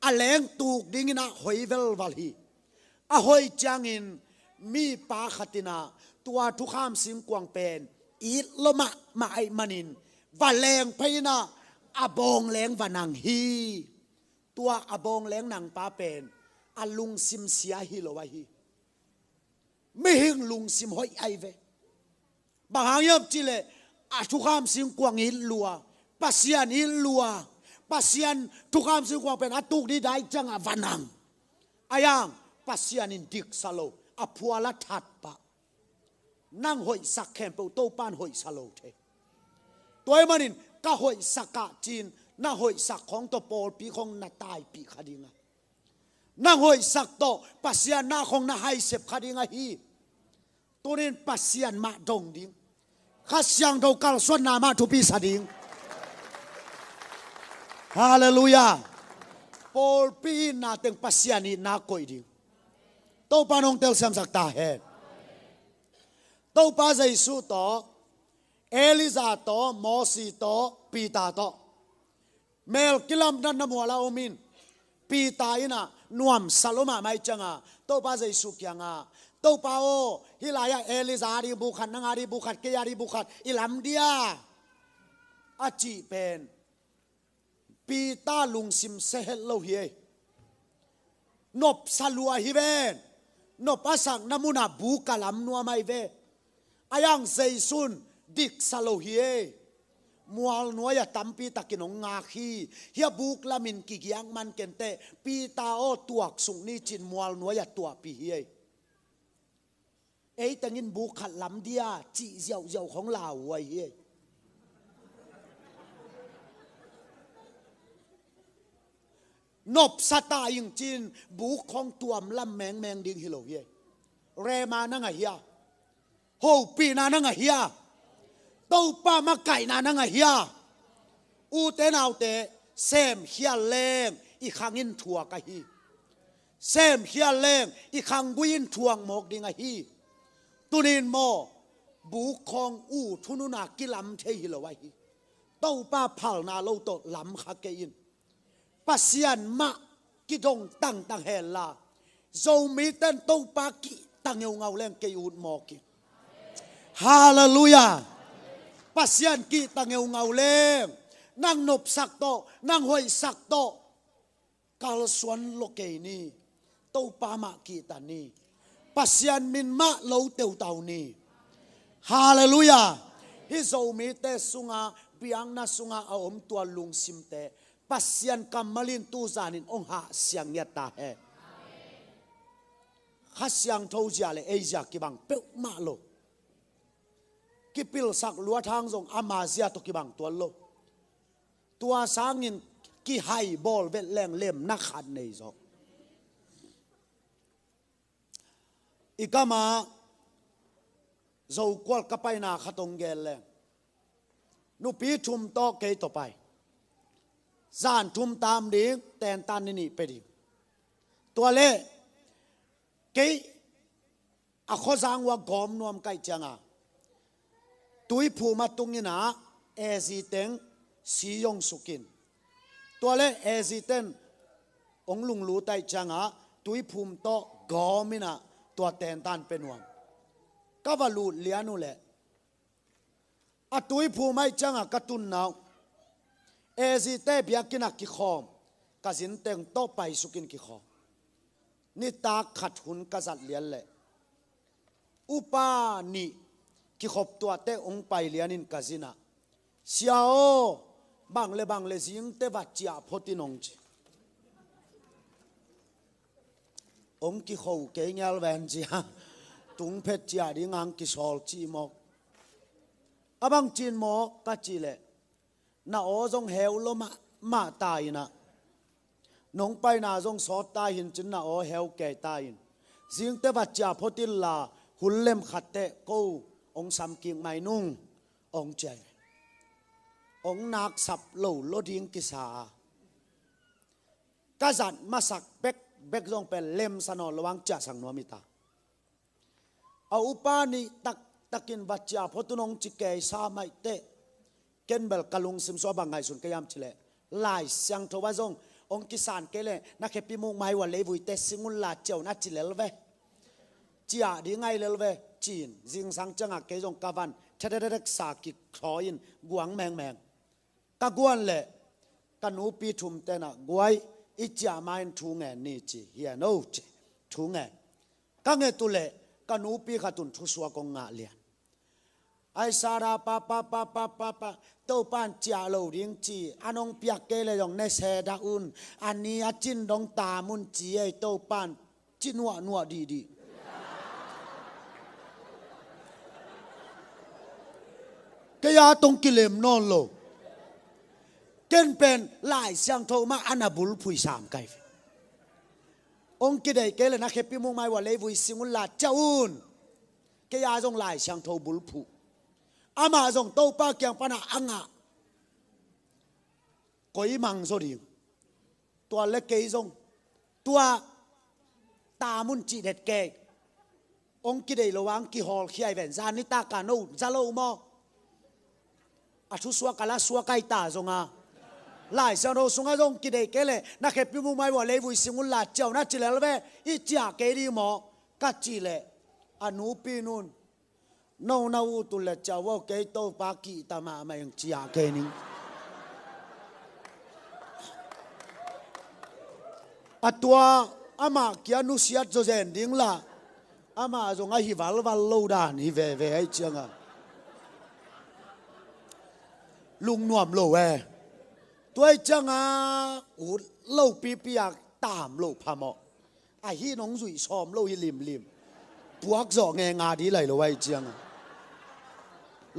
อแหลงตูกดิงนะหอยเวลวัลฮีอหอยจางอินมีปาขัตินาตัวทุกขามสิงกวงเป็นอีลมะมาไอมันินวัลแรงพยนาอบงแหลงวันังฮีตัวอบงแหลงนังปาเป็นอลุงซิมเสียฮีโลวะฮีไม่หิงลุงซิมหอยไอเวบางอย่างจิเลอาทุกขามสิงกวงหินลัวปัสยานหินลัวปัสยานทุกขามสิงกวงเป็นอตุกดีได้จังวันังอายังปัสยานินดิกซาโลอภัวละทัดปะนั่งหอยสักแคมเปโตปานหอยซาโลเทตัวมันนินก็หอยสักกะจีนน่าหอยสักของตัวโปลปีของนาตายปีคดีงะน่าหอยสักโตปัสยานน่าของน่าให้เสพคดีงะฮีตัวนี้ปัสยานมาดงดิ้งข้าเสียงเรากาลส่วนนามาทุปีสดิ้งฮาเลลูยาโปลปีน่าเต็งปัสยานีน่าโกยดิ้งโตปานองเตลเซมสักตาเฮโตปาใจสู้ต่อเอลิซาโตมอสีโตปีตาโตเมลกิลัมนันนมัวลาอมินปีตาอินะนวมซาโลมาไม่จังอ่ะโตปาใจสู้ยังอ่ะโตปาโอฮิลายาเอลิซาดีบุขันนังอาดีบุขัดเกียดีบุขัดอิลัมเดียอาจีเป็นปีตาลุงซิมเซเฮลโลเฮนบสลัวฮิเวนนบอาสังนามุนาบุกลัมนัวไม่เวอายังเซซุนดิกสโลเฮมัวนัวยตัมปีตะกินงาคีเฮียบุกลามินกิกยังมันเกนเตปีตาโอตัวสุงนี่จินมัวนัวยตัวปีเฮเอ้ตังินบุกขัดลำเดียจีเจ้าเจ้าของลาวไว้เฮนบสตายิงจินบุกของตัวมลำแมงแมงดิงฮิโลเฮเรมานังเฮียโฮปีนานังเฮียโตป้ามาไก่นานังเฮียอูเตนเอาเตเซมเฮียเลงอีขังอินทัวกะฮีเซมเฮียเลงอีขังกุยินทวงหมกดิงฮีตุนินโมบุกของอูทุนุนากิลำเทฮิโลวะฮีโตป้าเผานาโลโตลำขักเกยินปัสยันมากิดงตั้งเฮลาโจมีเต้นโตป้ากิตั้งเงาแรงเกยูดหมอกิฮาเลลูยาปัสยันกีตังเงาเล่มนั่งนบสักโตนั่งหอยสักโตกาลสวนโลเกนีโตปามากีตานีปัสยันมินมาโลเตวเตานีฮาเลลูยาฮิโซมีเตสุงาเปียงนาสุงาเอาอมตัวลุงซิมเตปัสยันกัมมาลินตูซานินองหาเสียงเนียตาเฮข้าเสียงทูจาเลเอเจียกิบังเปิลมาโลกิปิลสักลัวทางทรงอามาเซียตุกิบังตัวโลตัวสางินกิไฮบอลเวทแรงเล่มนักขันในจอกอีกมาเจ้ากวลกับไปนาขตงเกลแรงนุปีทุมโตเกยต่อไปจานทุมตามดิ้งแตนตันนี่ไปดิ้งตัวเล่เกยอโคจางว่ากอมนวมไก่จังอ่ะตุยผูมาตุงนี่นะเอซิเต็งสียงสุกินตัวเล่เอซิเต็งองลุงรู้ไตจังอ่ะตุยผูมโตกอมินะตัวแตนตันเป็นวงก็ว่าลูเลียนุแหละอะตุยผูไม่จังอ่ะกระตุนนาวเอซิเตเบียกินักกิคอมกสินเต็งโตไปสุกินกิคอมนี่ตาขัดหุ่นกษัตริย์เลียนแหละอุปาณีกิขบตัวเตะองไปเลียนินกาซินะเสียวบางเลสิงเตวัดจีอาพตินงจีองกิขบเกยงลแวนจีฮะตุงเพชรจีอาดิงังกิชอลจีมอก abang chin mo ka chile na o jong heu lo ma ta ina nong pai na jong so ta hin chin na o heu ke ta in jing te va cha photil la hullem khatte ko ong sam king mai nung ong che ong nak sap lo lo ding ki sa ka zan masak bek jong pe lem sano lawang cha sang no mi ta a upa ni takin vacha photunong chike sa mai te kenbel kalung sim so bangai sun kayam chile lai sang thowa jong ong kisan kele na khepi mung mai wa levui te singun la cheu na chilelve chia di ngai lelve chin jing sang changa ke jong kavan thadadek sa ki khoin guang meng ka guan le kanu pi thum te na guai icha main thu nge ni chi hia no chi thu nge ka nge tu le kanu pi khatun thu suwa kong nga lian ai sara pa to pan chia lo ding chi anong piak ke le yong ne se da un ani a chin dong ta mun chi ai to pan chin nuwa di ke ya tong kilem non lo ken pen lai sang tho ma anabul phui sam kai ong ki dei ke le na khepi mung mai wa le vui singul la chaun ke ya jong lai sang tho bul phu ama jong to pa kyang pana anga koi mang so di tua le ke jong tua ta mun chi det ke ong ki dei lowang ki hol khiai ven zan ni ta ka no zalo mo a thu suwa kala suwa kai ta zonga lai sang ro sunga jong ki dei ke le na khepi mung mai wa le vui singul la chau na chi le ve i cha ke ri mo ka chi le anu pi nun no na u tu le cha wo ke to pa ki ta ma ma yang chia ke ni atwa ama kia nu siat zo zen ding la ama zo nga hi val lo dan hi ve ai changa lung nuam lo we toi changa u lo pi piak tam lo pha mo a hi nong zui som lo hi lim puak zo nge nga di lai lo wai changa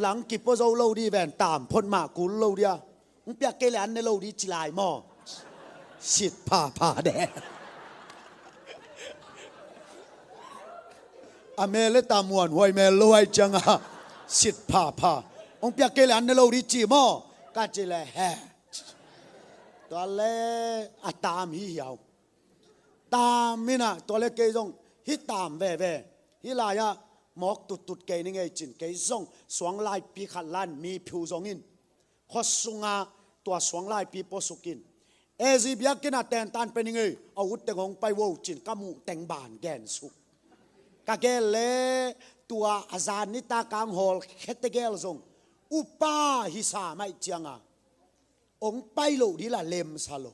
lang ki po zo lo di ven tam phon ma ku lo dia ung piak ke le an ne lo di chi lai mo sit pa de a me le tamuan hoi me lo ai changa sit pa ong piak ke le an ne lo di chi mo ka chi le he to le atam hi hiao tam mina to le ke jong hi tam ve hi la ya mok tut ke ni ngai chin ke jong swang lai pi khat lan mi phu jong in kho sunga to swang lai pi po sukin ezi biak kina ten tan pe ni ngai au te gong pai wo chin kamu teng ban gen su ka ke le tua azan ni ta kang hol khete gel jong upa hi sa mai chianga ong pai lo di la lem sa lo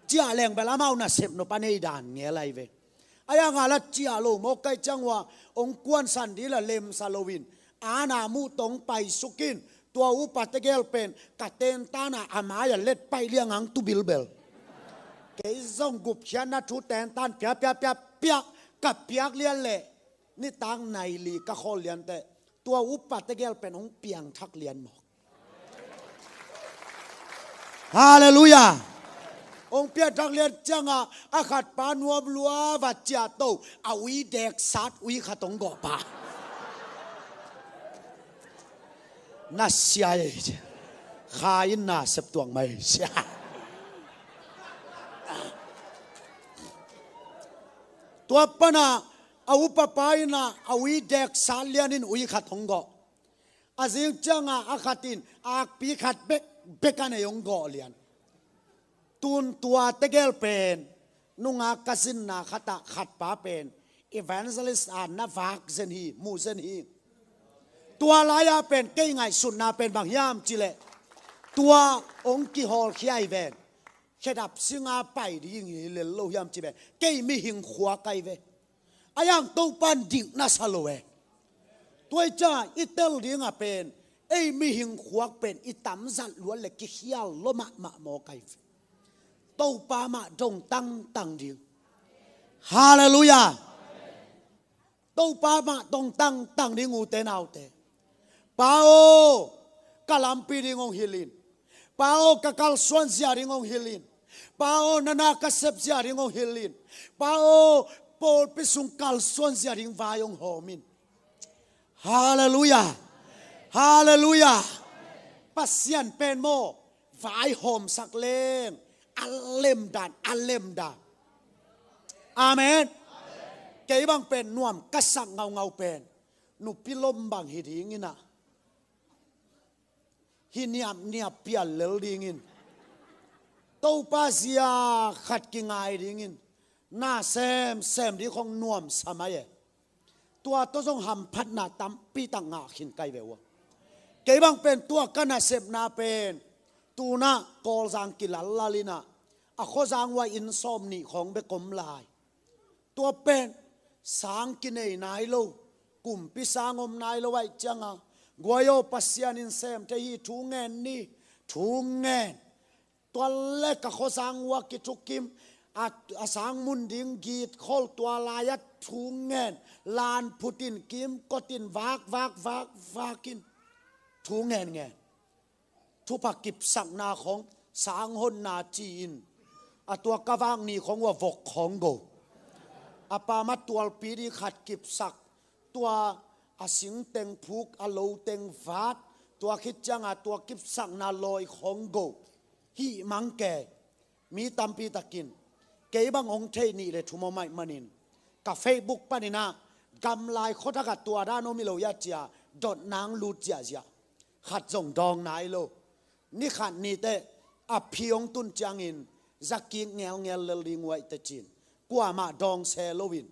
chia leng bela mau na sep no panei dan nge lai ve aya nga la chia lo mo kai changwa ong kwan san di la lem sa lo win ana mu tong pai sukin tua u pategel pen katen tana amaya let pai liang ang tu bilbel ke zong gup chana thu ten tan pya ka piak lian le ni tang nai li ka khol lian te tua u pategel pen ong piang thak lian mo hallelujah ong pia thak lian changa akhat pa nuam lua va cha to awi dek sat ui khatong go pa na sia ye khain na sep tuang mai sia tua pana au papaina awi dek salianin ui khathong go azing changa akhatin ak pi khat bekane yong go lian tun tua tegel pen nunga kasin na khata khat pa pen evangelist an na vak zen hi mu zen hi tua laya pen ke ngai sun na pen bang yam chile tua ong ki hol khiai ven khedap singa pai di ngi le lo yam chi ben ke mi hing khwa kai ve ayang to pan ding na salowe toi cha itel ding a pen ei mi hing khwak pen itam zat luan le ki hial lo ma mo kai to pa ma dong tang ding hallelujah to pa ma dong tang ding u te nau te pao kalampi ringong hilin pao kakal suan zia ringong hilin pao nana kasep zia ringong hilin pao pol pisung kal suan zia ring vayong homin hallelujah hallelujah pasian pen mo vai hom sak leng alem dan amen kay bang pen nuam kasak ngau pen nu pilom bang hidingina hiniam pial lel dingin tau pasia khat ki ngai dingin na sem di khong nuam samaye tua to jong ham phat na tam pi tang nga khin kai vewa kay bang pen tua kana sep na pen tu na kol jang ki lalina a kho jang wa in som ni khong be kom lai tua pen sang ki nei nai lo kum pi sangom nai lo wai changa goyo pasian in sem te hi thu ngen ni thu ngen tua le ka kho jang wa ki thukim a sang mun ding git khol tua la ya thu ngen lan putin kim kotin vakin thu ngen thu pakip sak na khong sang hon na chin a tua kawang ni khong wa vok khong go apa ma tual pi di khat kip sak tua asing teng phuk a lo teng vat tua khit changa tua kip sak na loi khong go hi mang ke mi tampi takin ke bang ong thei ni le thumo mai manin ka facebook panina gam lai khotha ka tua da no mi lo ya chia dot nang lu chia ja khat jong dong nai lo ni khat ni te a phiong tun changin zaki ngel le lingwai te chin kwa ma dong se lovin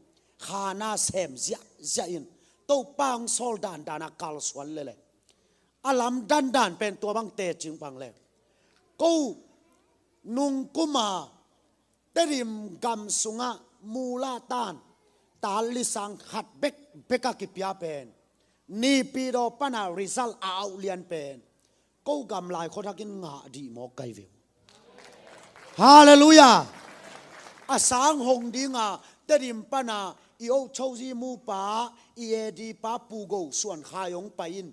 khana sem zia in to pang sol dan dana kal swan le alam dan pen tua bang te ching pang le ko nung kuma terim gam sunga mula tan tali sang khat beka ki pia pen ni pi do pana result au lian pen ko gam lai khotakin nga di mo kai ve hallelujah asang hong dinga terim pana io choji mu pa di pa pu go suan khayong pain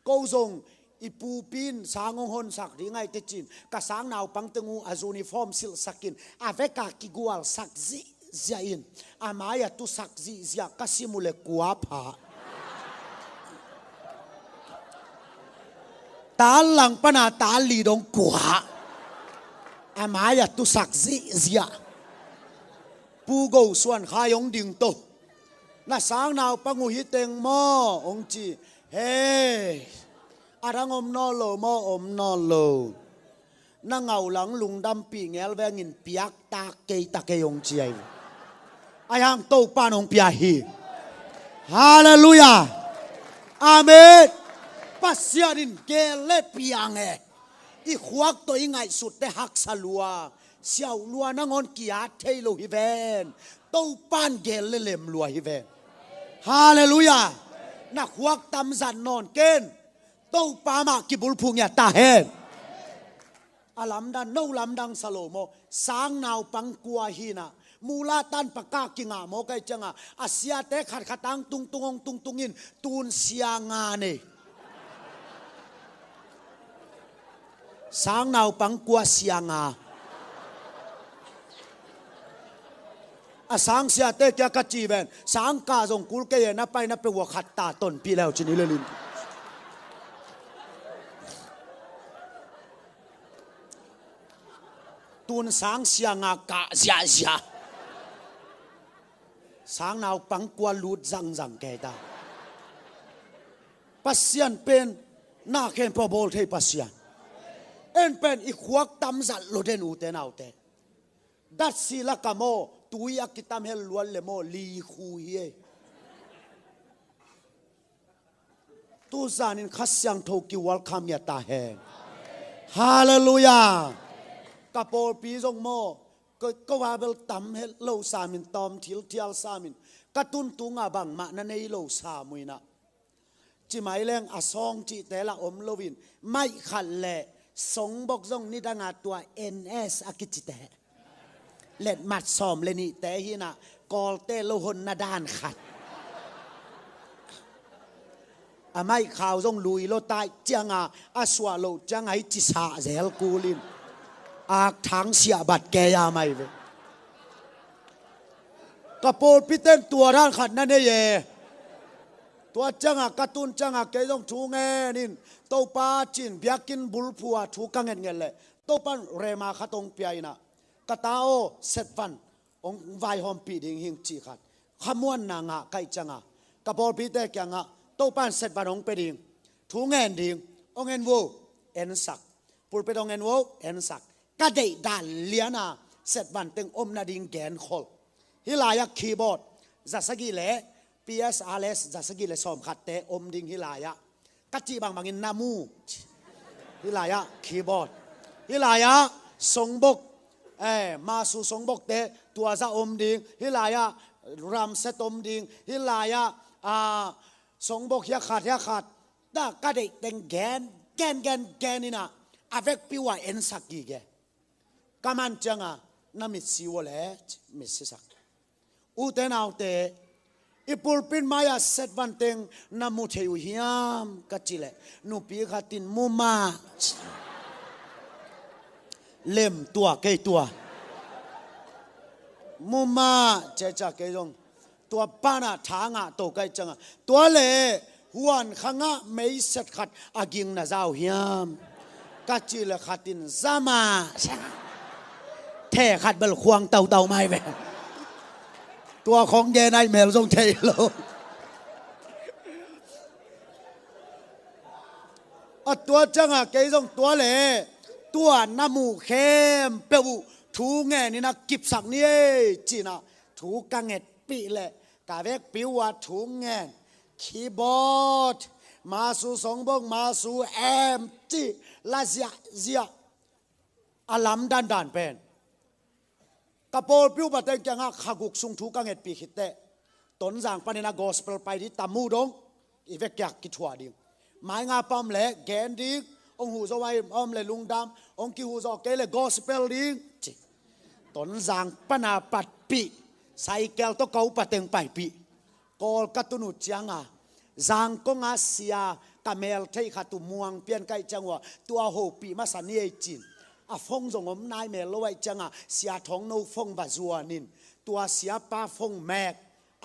ko zong ipu pin sangong hon sak ringai te chin ka sang naw pang tengu az uniform sil sakin aveka ki gual sak zi zain amaya tu sak zi zia kasimule kwa pha talang pana tali dong kwa amaya tu sak zi zia pu go suan khayong ding to na sang naw pangu hi teng mo ong chi hey arang om no lo mo om no lo na ngau lang lung dam pi ngel vengin piak ta ke yong chi ai ayang to panong pia hi hallelujah amen pasiarin gele piang i khuak to ingai sut te hak salua siau lua na ngon kia thailo hi ven to pan gele lem lua hi ven hallelujah na khuak tam zan non ken to pa ma ki bul phung ya ta hen alam dan no lam dang salomo sang naw pang kwa hina mula tan paka kinga mo kai changa asia te khat khatang tung tungin tun sia nga ne sang naw pang kwa sia nga asang sia te kya ka chi ben sang ka jong kul ke na pai na pe wa khat ta ton pi leo chini le lin tun sang sia nga ka zia sang naw pang kwa lut zang ke ta pasian pen na ken po bol thei pasian en pen i khuak tam zal lo den u te naw te dat sila kamo tuya kitam hel lual le mo li khu ye tu zanin khasyang tho ki welcome ya ta he hallelujah kapol pi jong mo ko wa bel tam hel lo samin tom thil thial samin katun tunga bang ma na nei lo sa muina chi mai leng asong chi te la om lovin mai khal le song bok jong ni danga tua ns akichite let mat som le ni te hina kol te lo hon na dan khat ไม่ข่าวส่งลุยโลตายจังอาสวาโลจังไอจิสาเซลกูลินอาทางเสียบัดแกยาไม่เวกระโปรงพิเต้นตัวท่านขัดนั่นเองตัวจังกระตุนจังแกต้องถูเงินินโตปาจินเบียกินบุลพัวถูกังเงินเลยโตปันเรมาขัดตรงเปียนะกระตาโอเซตฟันองไวหอมปีดิงหิงจีขัดขมวนนางไกจังกระโปรงพิเต้แกงโตปันเซตฟันองไปดิงถูเงินดิงองเงินวูเอ็นสักปูไปตองเงินวูเอ็นสักก็ได้ด่านเลียนาเซตฟันตึงอมนาดิงแกนคอลฮิลายาคีย์บอร์ดจัสกิเลPSRS จัสกิเลสอมขัดเตอมดิงฮิลายากัจจิบางอินนามูฮิลายาคีย์บอร์ดฮิลายาสงบกมาสู่สงบกเตตัวจะอมดิงฮิลายารำเซตอมดิงฮิลายาสงบกยาขาดแต่ก็ได้เต็งแกนนี่นะอเวกพิวาเอ็นสักกี่แกกำมันจังน้ำมิสิวเลมิสิสักอุเทนเอาเตอีปูปินมายาเซตวันเต็งน้ำมุเทยุฮิยามกัจจิเลนูปีขัดินมุมาเล่มตัวเกยตัวมุมาเจจะเกยจงตัวป้านะทางตัวเกยจังตัวเล่หวนขังไม่เสร็จขัดอากิงน่าเจ้าฮิยามกัจจิเลขัดินซามาเทขัดเบลควงเต่าไม่แหวตัวของเยนายเมลทรงเทโลตัวจังเกยทรงตัวเล่ตัวน้ำมูเข้มเปรี้ยวถูเงี้ยนี่นะกิบสักนี่จีน่ะถูกังเงปีเล่กาเวกปิวว่าถูเงี้ยคีย์บอร์ดมาสู่สองบงมาสู่แอมจีลาเซียอาลัมดันเป็นกระโปรงพิวบัดเต็งจังข้ากุกซุงถูกังเงปีขิดเตต้นจางปนินากอสเปลไปที่ตามูดงอีเวกยักกิทัวดิงไม้งาปั๊มเล่แกนดิงองหูจะไว้อมเลยลุงดำองกิหูจะเกลเลยกอสเปลดิงต้นจางปนาปัดปีใส่แก้วต้องเกาปัดเต็งไปปีกอลกัตุนุจังจางกงอาเซียกาเมลเทยขัตุม่วงเปลี่ยนไกจังวะตัวโหปีมาสันนี่จีนฟงจงอมนายเมลไว้จังเสียท้องนูฟงบาจัวนินตัวเสียป้าฟงแมก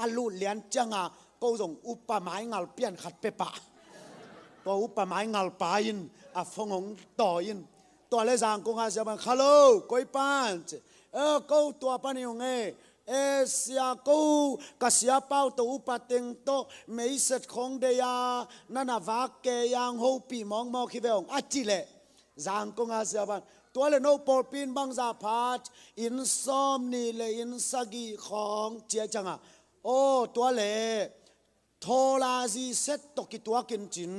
อาลูเลียนจังก็จงอุปมาไม้งัลเปลี่ยนขัดเปปะตัวอุปมาไม้งัลปายินฟงองต่อยินตัวเลจางกงอาเซียบังฮัลโหลก้อยปานก็ตัวปานิยงเสียกูกเสียเป้าตัวอุปติงโตไม่เสร็จของเดียนั่นวักเกยังหูปีมองคิเวงจิเลจางกงอาเซียบังตัวเลโนปอลปินบังซาพาดอินซอมนี่เลอินสกีของเจียจังโอ้ตัวเลโทลาซีเซตตกิตัวกินจิน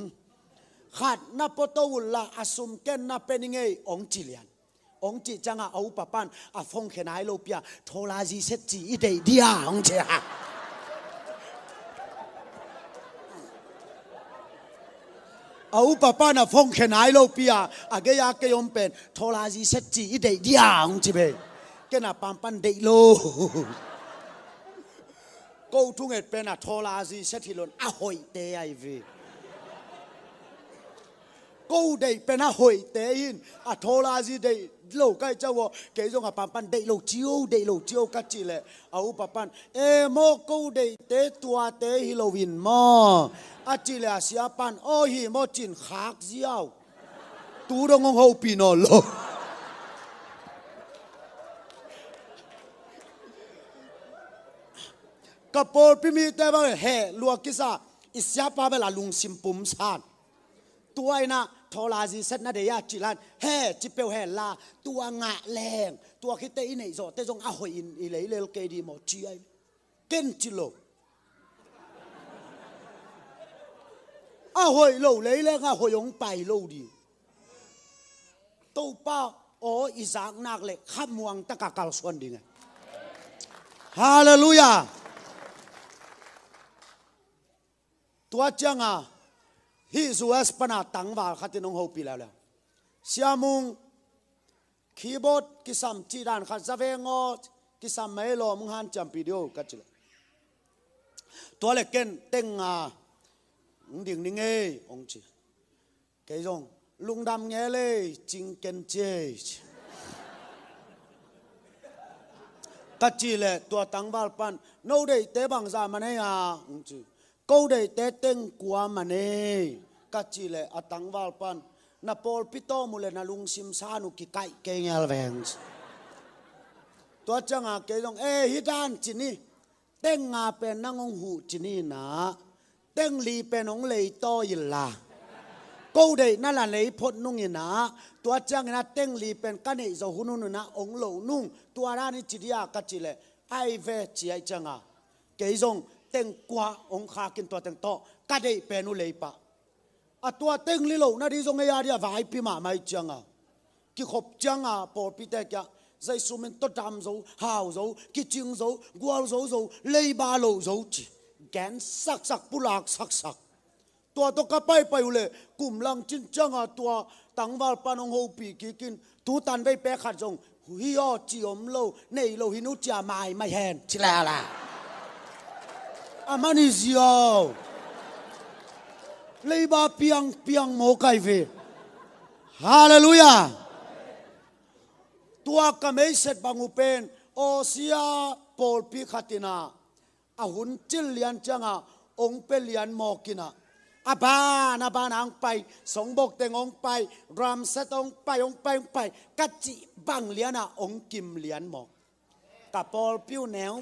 ขัดนับปตวุลละอสุมเกนนับเป็นยังไงองจิเลียนองจิจังเอาปะปันฟงเขนายโลเปียโทลาซีเซตจีอีเดียองเจียเอาปะปานะฟงเขนายโลเปียเกยากยมเป็นโทลาซีเซจีอีเดียงจิเบเกน่ะปัมปันเดโลกูทุ่งเอ็ดเป็นโทลาซีเซติลนหอยเตยไอวีกูเดเป็นหอยเตยินโทลาซีเดโลใกล้เจ้าว่าเกยจงปัมปันเดโลจิโอกัจจิเลเอาปะปันโมกูเดเตตัวเตฮิโลวินมอจิเลเสียปันโอหิโมจินขากเจียวตูดงงหูปีนอโลกระโปรงพิมีแต่ว่าเฮลัวกิซาอิสยาปาเบลาลุงซิมปุมซานตัวไอ้น่ะทอลาซีเซตน่ะเดียจิลันเฮจิเปลเฮลาตัวงะแรงตัวคิดเตอินไอโซเตจงหอยอินอิเลเลเกดีโมจีไอเกนจิโลหอยโลเลยเลยหอยงไปโลดีตู้ป้าโออิสานนักเล็กขับมวงตะกะกาลส่วนดีไงฮาเลลูยาตัวจังฮิซูเอสปนาตังวาขัดนงหูปีแล้วเสียมุงคีย์บอร์ดกิสามจีดานขัดจะเวงอกิสามไม่โลมุงหันจำปีเดียวกัจจิลตัวเล็กเก่งเต็ง ดิ่งนิ่งองจีเกยงลุงดำเงี้ยเลยจิงเกนเจกัจจิเลตัวตังบาลปันโน้ได้เตบังซามันเนียองจีกูได้เตเต็งกัวมันเนกัจจิเลอตังบาลปันนาปอลปิโตมุเลนาลุงซิมซานุกิไกเกงเอลเวนส์ตัวจังอาเกยงฮิดานจินี่เต็งงาเป็นนางองหูจินี่นะเต็งลีเป็นองเลยโตยิลากูได้นั่นแหละเลยพดนุ่งยินะตัวจังนะเต็งลีเป็นกันไอจะหุ่นนุ่นนะองเหลนุ่งตัวร้านนี้จิตยากัจจิเลไอเวจีไอจังอาเกยงเต็งกว่าองขากินตัวเต็งโตกันได้เป็นอุเลยปะตัวเต็งลีโลนั่นที่จงไอยาเดียvaiพิมาไม่จังอากิขบจังอาปอปิเตกะใจสุมันต้นดำโจหาวโจกิจิงโจกัวโจโจเลยบาโลโจจีแกนสักปุลากสักตัวตกไปเลยกลุ่มลังจินจังอาตัวตังวาลปานองโฮปีกินตูตันไปเปะขัดจงฮิโอจิอมโลเนยโลหินุจาไม่แหนชิลาล่ะอามานิซิโอเลยบาเปียงโมไกเวฮาเลลูยาตัวก็ไม่เสร็จบางอุเป็นโอเซียปอลปีขัตินาอาหุ่นจิลเลียนจังอาองเปเลียนโมกินาอาบานองไปสงบกเตงองไปรามเซตองไปกัจจิบังเลียนะองกิมเลียนหมอกกับปอลพิวแนว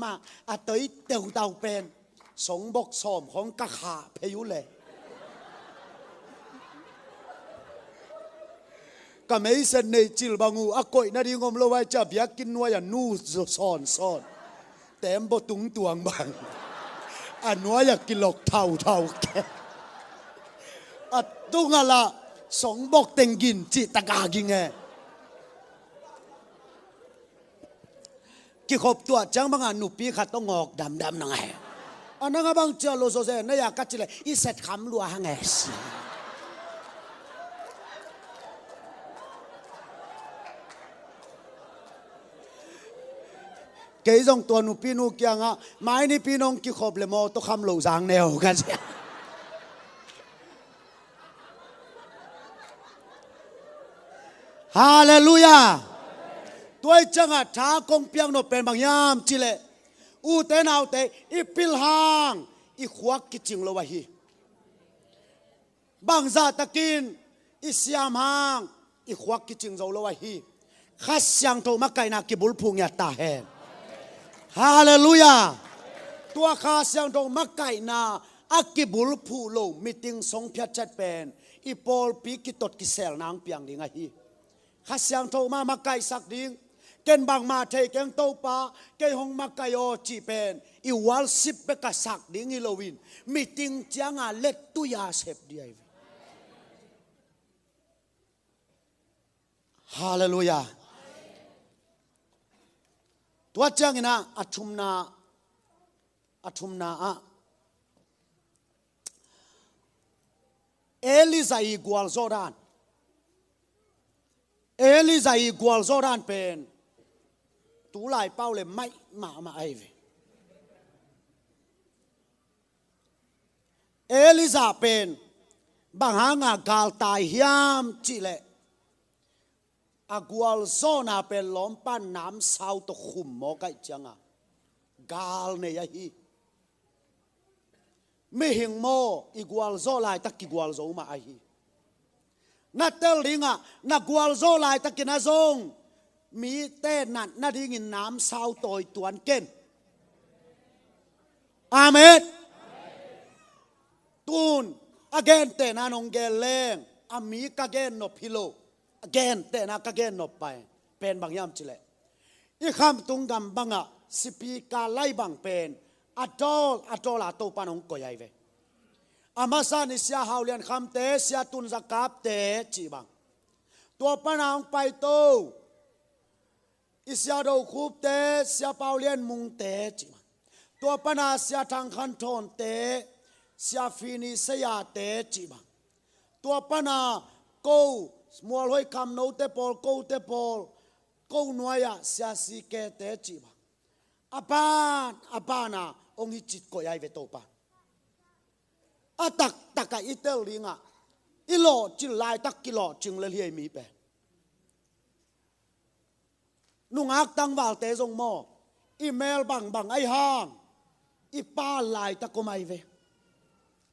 มาอาเตยเตาเป็นสงบกสอมของกะขาพยุเลยก็ไม่เสนในจิลบางูอากอยนาดีงมโลไว้จะเบียกินนัวอย่านู่ซ่อนแต่มบตุงตวงบางอันนัวอยากกินหลอกเท่าแกอัดตุงอะไรสองบอกเต็งกินจิตกากินไงกี่ขบตัวจังบางอันหนุปีขัดต้องงอกดำนังไงอันนั้นบางเจ้าโลโซเซนนายกัจจิเลยอีเสร็จคำลัวหังไงเกยจงตัวนุปีนุกยังอ่ะไม้นี่พี่น้องกี่ขบเลยมอตัวคำหลูจางแนวกันเสียฮาเลลูยาตัวจังอ่ะท้ากงเปียงโนเป็นบางยามจิเลอูเตนเอาเตอีพิลหางอีขวักกิจิงโลวะฮีบางซาตะกินอีสยามหางอีขวักกิจิงโลวะฮีขัดยังโตมาไกนักกิบุลพุงยาตาเฮนฮาเลลูยาตัวข้าเสียงตรงมักไก่นาอักกิบุลพูโลมิติงสงเพียจัดเป็นอีปอลปีกิตดกิเซลนางเปียงดิงไอฮีข้าเสียงตรงมามักไก่สักดิงเกณฑ์บางมาเทเกงโตปาเกยหงมักไก่โอจีเป็นอีวัลสิบเบกสักดิงอีโลวินมิติงจังอาเล็ดตุยาเสพดีไอฮาเลลูยาตัวจังนะอัตุมนาเอลิซาอีกวลโซดานเป็นตูหลายเป้าเลยไม่มาไอเวเอลิซาเป็นบางหางากาลตายยามจิเลอากวลโซนาเป็นล้อมปั้นน้ำสาวตะขุมโมกัยจังอ่ะกาลเนี่ยฮีไม่เห็นโมอีกวลโซลายตะกิกวลโซมาไอฮีนัดเตลิงอ่ะนักวลโซลายตะกินาซงมีเต้นนัดนาดิ้งน้ำสาวตอยตวนเก่นอาเมนตูนagain เต้นนองเกลเลงอามีกะเกนนพิโลagain เตนะกะเกนนไปเป็นบางยามจิเลอีคำตุงกำบังอ่ะสิปีกาไล่บังเป็นอัตโตลาโตปานองก็ใหญ่เวอามาซานิเสียฮาวเลียนคำเตเสียตุนสกับเตจีบังตัวปานองไปโตอิเสียโดคูบเตเสียเปาเลียนมุงเตจีบังตัวปนาเสียทางคันทอนเตเสียฟินิเสียเตจีบังตัวปนาโกมัวลอยคำโนเตปอลโกเตปอลโกนัวยาเสียสีเกเตจีบังอาบานาองค์จิตก็ยัยเวโตปา ตักตักกับอิเตลลิงอ่ะอิโลจิลายตักกิโลจึงเลยเฮียมีไปนุ่งอักตังวาลเตจงโมอีเมลบังไอห้างอีป้าลายตะก็ไม่เว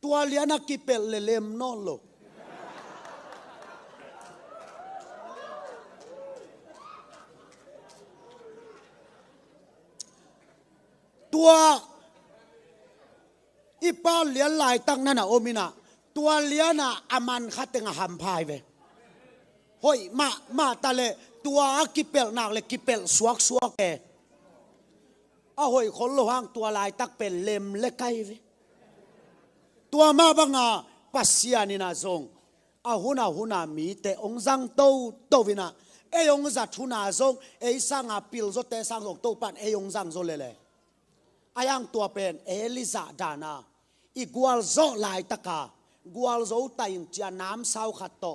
ตัวเลี้ยนักกิเปลเลมนอนโลตัวอีป้าเลี้ยลายตั้งนั่นน่ะโอมินะตัวเลี้ยน่ะอามันขัดเตงหำพายเวเฮ้ยมาตาเลตัวกิเปลนักเลยกิเปลสวกแกเฮ้ยคนละห้างตัวลายตักเป็นเล็มเล็กไกเวตัวมาบังปัสยานินาซงหุนามีแต่องซังโตวินะองจัดหุนาซงสังปิลโซเตสังซงโตปันองซังโซเลยังตัวเป็นเอลิซาดานาอีกัวลโซลายตะกากัวลโซตายจะน้ำสาวขัดโต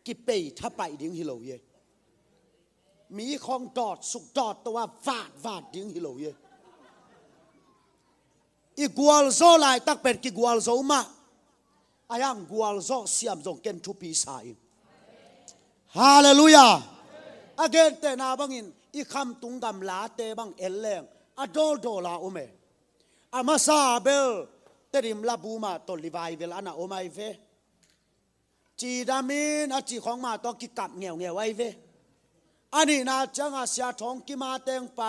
กิเปย์ถ้าไปดิ้งฮิโลเยมีของดอดสุกดอดตัวฟาดดิ้งฮิโลเยอีกัวลโซลายตักเป็นกิกัวลโซมายังกัวลโซเสียมจงเกนทุปีสายฮาเลลูยาอเกนเตนาบังอินอีคำตุงกำลาเตบังเอลเลงอโดลาโอเมอามาซาเบลเตริมลาบูมาตลิวายเวลานาโอไมเวจีดามินอาจีของมาต้องกิกับเงียวไว้เวอันนี้นาจังอาเสียทองกิมาเตงไป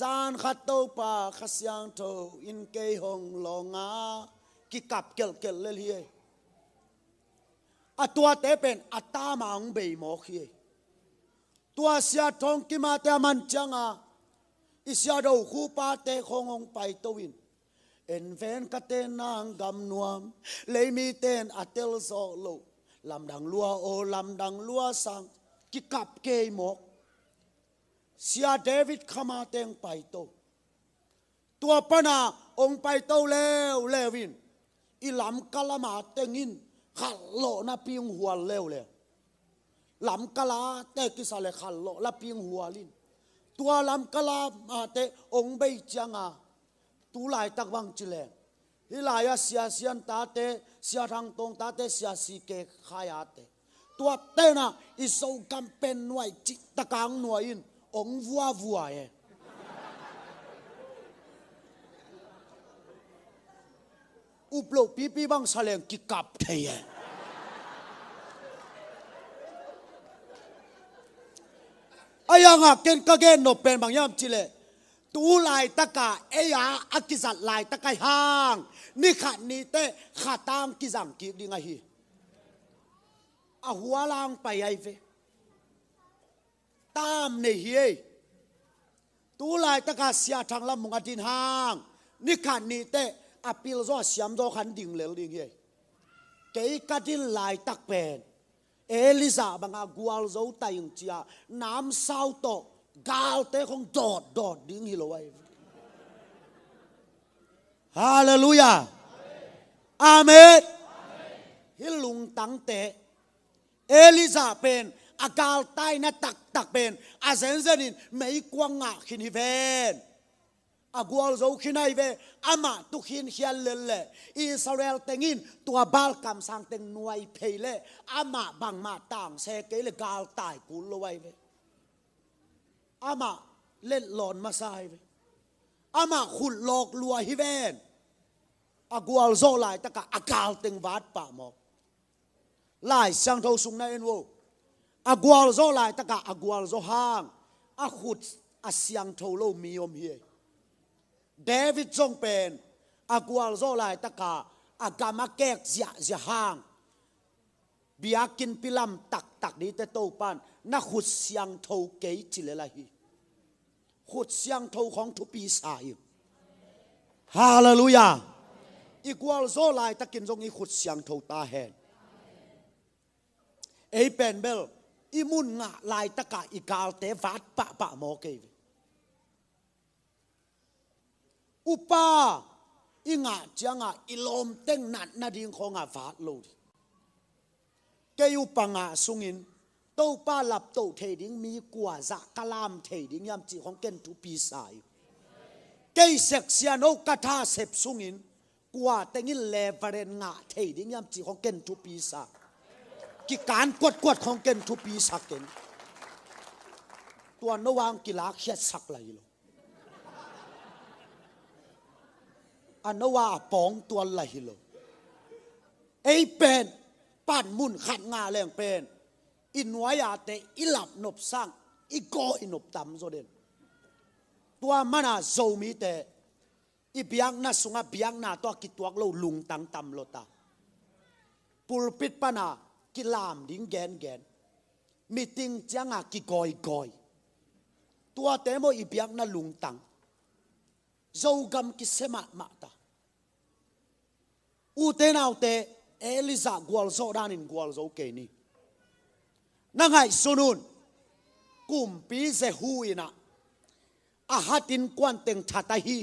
จานขัดโตปาขสยังโตอินเกยหงลงากิกับเกลเลยเฮียตัวเตเป็นอัตตามังเบยโมกเฮียตัวเสียทองกิมาเตมันจังอิสยาดูคู่ปาเตคงไปตวินเอ็นเวนกัเตนางกำนวมเลยมีเตนอัตเตลโซโลลำดังลัวโอลำดังลัวสังกิกับเกยหมกเสียเดวิดขมาเตงไปโตตัวปนาองไปโตเลวินอีลำกะละมาเตงินขัลโลนาพิงหัวเลยลำกะลาเตกิสาเลขัลโลละพิงหัวลินตัวลำกะลามาเตองไปจังตูลายตักวังจิเลฮิลายาเสียเสียนตาเตเสียทางตรงตาเตเสียสีเกขายาเตตัวเตนะอิโซกัมเป็นหน่วยจิตกังหน่วยอินองวัวอุปโลกปีบังแสลงกิกับเทียยังเกณฑ์ก็เกณฑ์นบเป็นบางยามจิเลตูลายตะกาอากิจัดลายตะกายห่างนี่ขัดนี่เตะขัดตามกิจังกิดิงไงฮีหัวลางไปไอเฟตามในเฮียตูลายตะกาเสียทางลำมุงอดินห่างนี่ขัดนี่เตะอปิลโซเสียมโดขันดิ่งเลวดิ่งเฮียเกยกัดินลายตักเป็นเอลิซาบังอากัวลโซตายิงเจียน้ำสาวโตกาลเตะของดอดดิ้งฮิโลไว้ฮาเลลูยาอาเมนฮิลุงตังเตเอลิซาเป็นอากาลใต้นะตักเป็นอาเซนเซนินไม่กวางอ่ะขินฮิเวนอากัวลโซขินไอเวอามาตุขินเฮียเลเลอิสราเอลเตงินตัวบาลกัมสังเตงนวยเพลอามาบังมาต่างเซเกเลกาลใต้กุลไว้เวอามาเล่นหลอนมาใส่ไปอามาขุดหลอกลวงฮิเวนอากัวลโซลายตะกะอากาลเต็งวัดป่าหมอกลายช่างเท่าสุงในเอ็นโวอากัวลโซลายตะกะอากัวลโซห่างอาขุดอาเสียงเท่าโลมีอมเฮียเดวิดจงเป็นอากัวลโซลายตะกะอากามาแกกเสียห่างเบียกินพิลัมตักนี้แต่โตปันนักขุดเสียงเท่าเกยจิเลลาฮีขุดเสียงเท่าของทุปีสายฮาเลลูยาอีกัวลโซลายตะกินจงอีขุดเสียงเท่าตาแหนเป็นเบลอีมุนงะลายตะกะอีกาลเตวัดปะโมเกยอุปาอีงะจังอีลมเต็งนัดนาดิงของอาฟาดโลดเกยุปังสุงินโตป้าหลับโตเทดิ้งมีกว่าจะกลามเทดิ้งยามจีของเกนทุปีสายเกยเสกเสียนโอกาธาเสพสุงิน กว่าแต่งินเลเวเรนงะเทดิ้งยามจีของเก่นทุปีสักกิการกวดของเก่นทุปีสักเก่นตัวนวางกีฬาเขียดสักไหลโลอันนว่าปองตัวไหลโลไอเป็นปั่นมุนขัดงาแรงเป็นอินวายาเตอิหลับนบสร้างอีโกอินบตำโซเดนตัวมันอะโซมีเตอีเบียงน่าสุงะเบียงน่าตัวกิตัวเราลุงตังตำโลตาปูลปิดปนากิลามดิ้งแกนมีติงจังอะกิกอยตัวเตโมอีเบียงน่าลุงตังโซกำกิเสมาตาอูเตนเอาเตเอลิซากวลโซดานินกวลโซเกนีนั่งไงสุนุนกุมปีเซฮูอินะอาหัดินกวนเต็งทัตฮี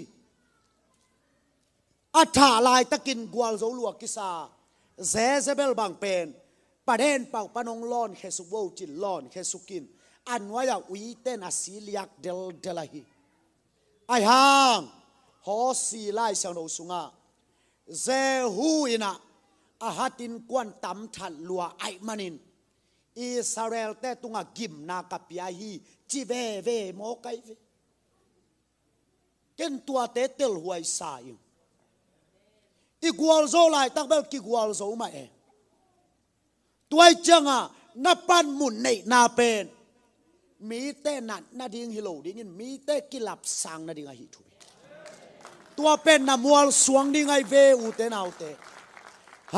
อัฐาลายตะกินกวลโซลัวกิซาเซเบลบางเป็นประเด็นเป่าปนงลอนเฮสุโวจินลอนเฮสุกินอันว่าอยากอุยเตนอาศิลิยักเดลฮีไอฮังฮอสีไลเสียงโนสุงาเซฮูอินะอาหัดินกวนตำทัดลัวไอมันินอิสราเอลแต่ตุงกิมนากับยาฮีจีเวโมไกเวเกินตัวเตเตลหวยสายอีกวอลโซไลตักเบลกิกวอลโซมาตัวจังนับปันมุนในนาเป็นมีแต่นัดนาดิ่งฮิโลดิ่งมีแต่กิลับสังนาดิ่งฮิทุตัวเป็นนามวลสวงดิ่งไอเวอุเตนเอาเต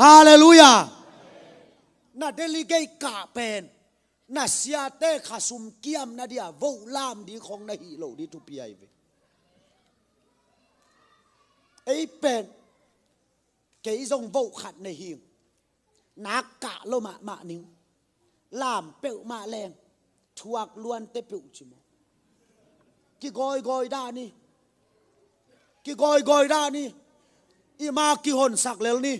ฮาเลลูยานาเดลิเกยกาเป็นนาเสียเตขาสุมเกียมนาเดียโวลามดีของนาฮิโลดีทุปีไอเวไอเป็นเกยจงโวขัดในหิงนักกะโลมานิงลามเปิวมาแรงทวกล้วนเตเปิวจิโมกิกอยด้านี่กิกอยด้านี่อีมากิหนสักเลลนี่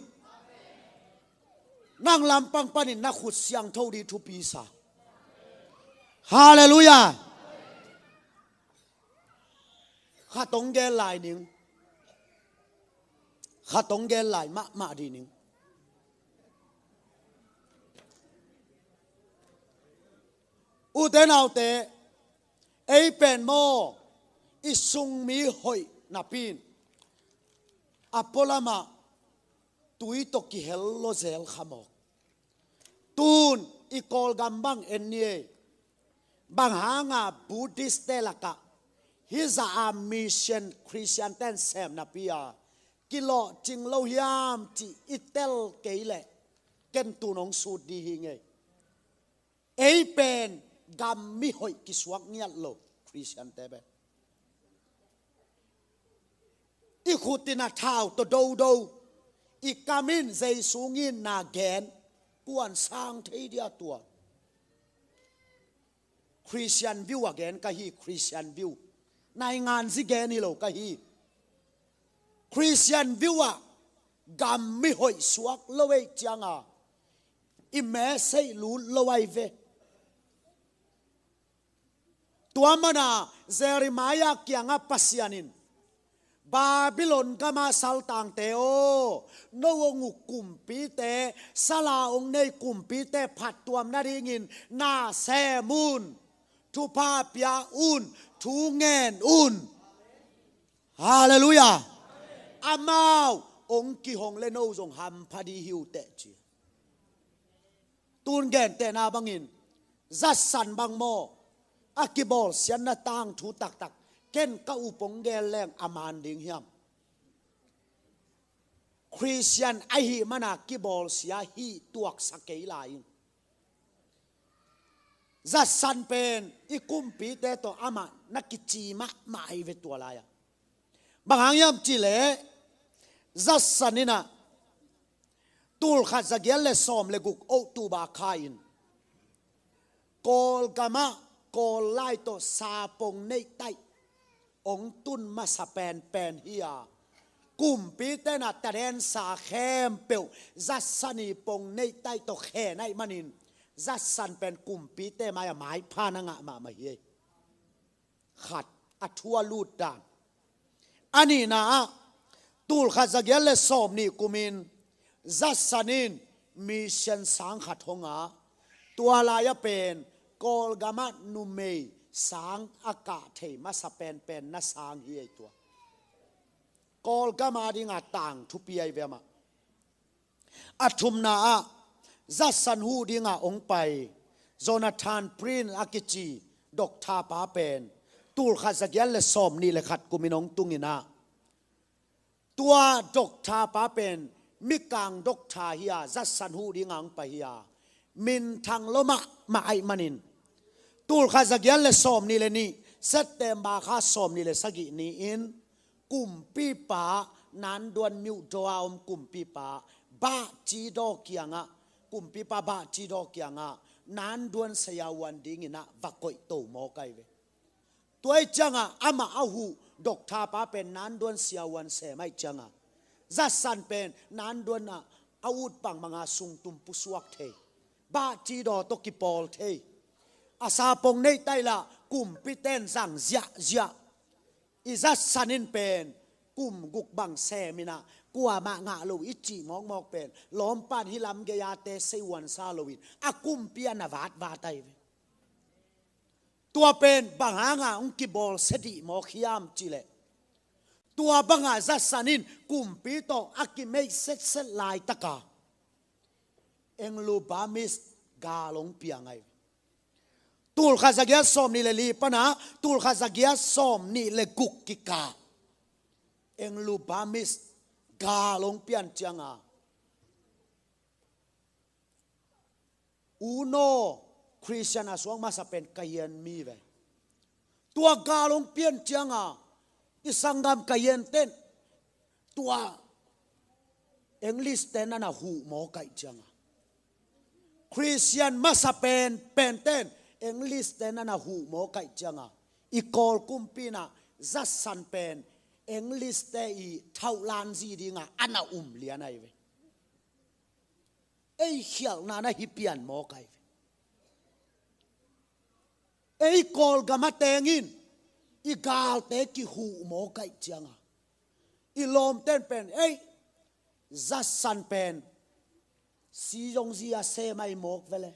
นั่งลำปังปันินนักขุดเสียงเท่าดีทุปีสาฮาเลลูยาข้าต้องแกลายหนึ่งข้าต้องแกลายมาดีหนึ่งอุเทนเอาเตไอเป็นโมอิสุงมีหอยนับปีนอพอลามาตุยตกิเฮลโลเซลขมอกตูนอีกอลกัมบังเอ็นเย่บางหางาบูดิสเตลักะฮิซามิชชันคริสเตียนเตนเซมนาปิยากิโลจิงโลยามจีอิเตลเกยเลเกนตูนองสูดดีฮิงเงไอเป็นกัมมิหอยกิสวกเงียโลคริสเตียนเตเบอีขุตินาท้าวตโดอีกามินใจสูงินนาแกนกวนสร้างที่เดียตัวคริสเตียนวิวแกนก็ฮีคริสเตียนวิวในงานสิแกนี่โลก็ฮีคริสเตียนวิวกัมมิหอยสวกเลเวจังอิเมสให้รู้เลวเวตัวมันเจอริมายาเกียงปัสยานินบาบิโลนก็มาสัลตังเตโอโนวงูกุมปีเตสลาองในกุมปีเตผัดตัวนาดิงินนาแซมุนทุพาปยาอุนทุเงินอุนฮาเลลูยาอามาวองกิหงเลโนจงฮัมพาดีฮิวเตจีตูนเกนเตนาบังอินจัดสันบังโมอากิบอลเสียนนาตังทูตักเก่นก็อุปงเกลแรงอามานดิงเฮียมคริสเตียนไอฮีมันกิบอลเสียฮีตัวสักเกยลายจัดสันเป็นอีกุมปีเตโตอามันนักกิจีมาไอเวตัวลายบางอย่างจิเลจัดสันนี่นะตูลขัดสักเกลเลสอมเลกุกโอตูบาคายินกอลกามะกอลไลโตซาปงในไตองตุนมาสเปนเป็นเฮียกุมปีเตนะตะเรนสาแคมเปียวจัดสันีปงในไตโตแค่ในมันินจัดสันเป็นกุมปีเตมาหมายพานังมาเฮียขัดอัทัวลูดด่านอันนี้นะ ตูลขัดสักยันเลสอมนี่กุมินจัสสันินมีเชนสังขัดหงาตัวลายเป็นกอลกามานุเมยสังอากาศเทมาสเปนเป็นนัสังเฮียตัวกอลกามาดิงาต่างทุปีไอเวมาอัทุมนาจัสสันหูดิงาองไปโจนาธานพรินอากิจีดอกทาปาเป็นตูลขัดสักยันเลสอมนี่เลยขัดกุมินองตุงินาตัวดอกทาปาเป็นมิกังดอกทาเฮียจัสสันหูดิงังไปเฮียมินทางลมะมาไอมันินตูลขัดสักยันเลสอมนี่เลยนี่เซตเตมบาข้าสอมนี่เลยสักนี่อินกุมปีปานันดวนมิวโจอาอมกุมปีปาบาจีดอกเกียงะกุมปีปาบาจีดอกเกียงะนันดวนสยาวันดิงินะวักกอยโตโมไกเวตัวไอจังอะอามาอาหูดอกทาปาเป็นนันดวนสยาวันเสไม่จังอะจัสสันเป็นนันดวนอะอาวุธปังมังอาสุงตุมปุสวักเทบาจีดอตกิปอลเทอาซาปงในไตละกุมปิเต้นสั่งเจียอิจัสสันินเป็นกุมกุกบังเสมินะกัวมางาโลอิจิมอกเป็นล้อมปานฮิลัมเกียเตเซวันซาโลวินอากุมเปียนวาดวาไตตัวเป็นบังหางาอุกิบอลเสดิมอกฮิยามจิเลตัวบังอาจัสสันินกุมปีโตอากิเมเซเซลายตะกาเอ็งลูบามิสกาลงเปียงไงตูลขัดสักยัสอมนี่เลยลีปนะตูลขัดสักยัสอมนี่เลยกุกกิกาเอ็งลูบามิสกาลงเปียนเจียงอ่ะอูโนคริสเตียนสวงมาสเป็นกายนมีเวตัวกาลงเปียนเจียงอ่ะอิสังกามกายนเต้นตัวเอ็งลิสเต้นนั่นน่ะหูหมอไก่เจียงอ่ะคริสเตียนมาสเป็นเต้นเอ็งลิสเต้นนั่นน่ะหูหมอไก่เจียงอ่ะอีกอลกุมปีน่ะจัสสันเป็นเอ็งลิสเตอีเท่าลานซีดิงะอันน่ะเลียนไอเวไอเขียวนานะฮิเปียนหมอไก่ไอกอลกามาเตงินอีกาลเตกิหูหมอไก่เจียงอ่ะอีลมเต้นเป็นไอจัสสันเป็นซีจงซีอาเซไม่หมอกเวล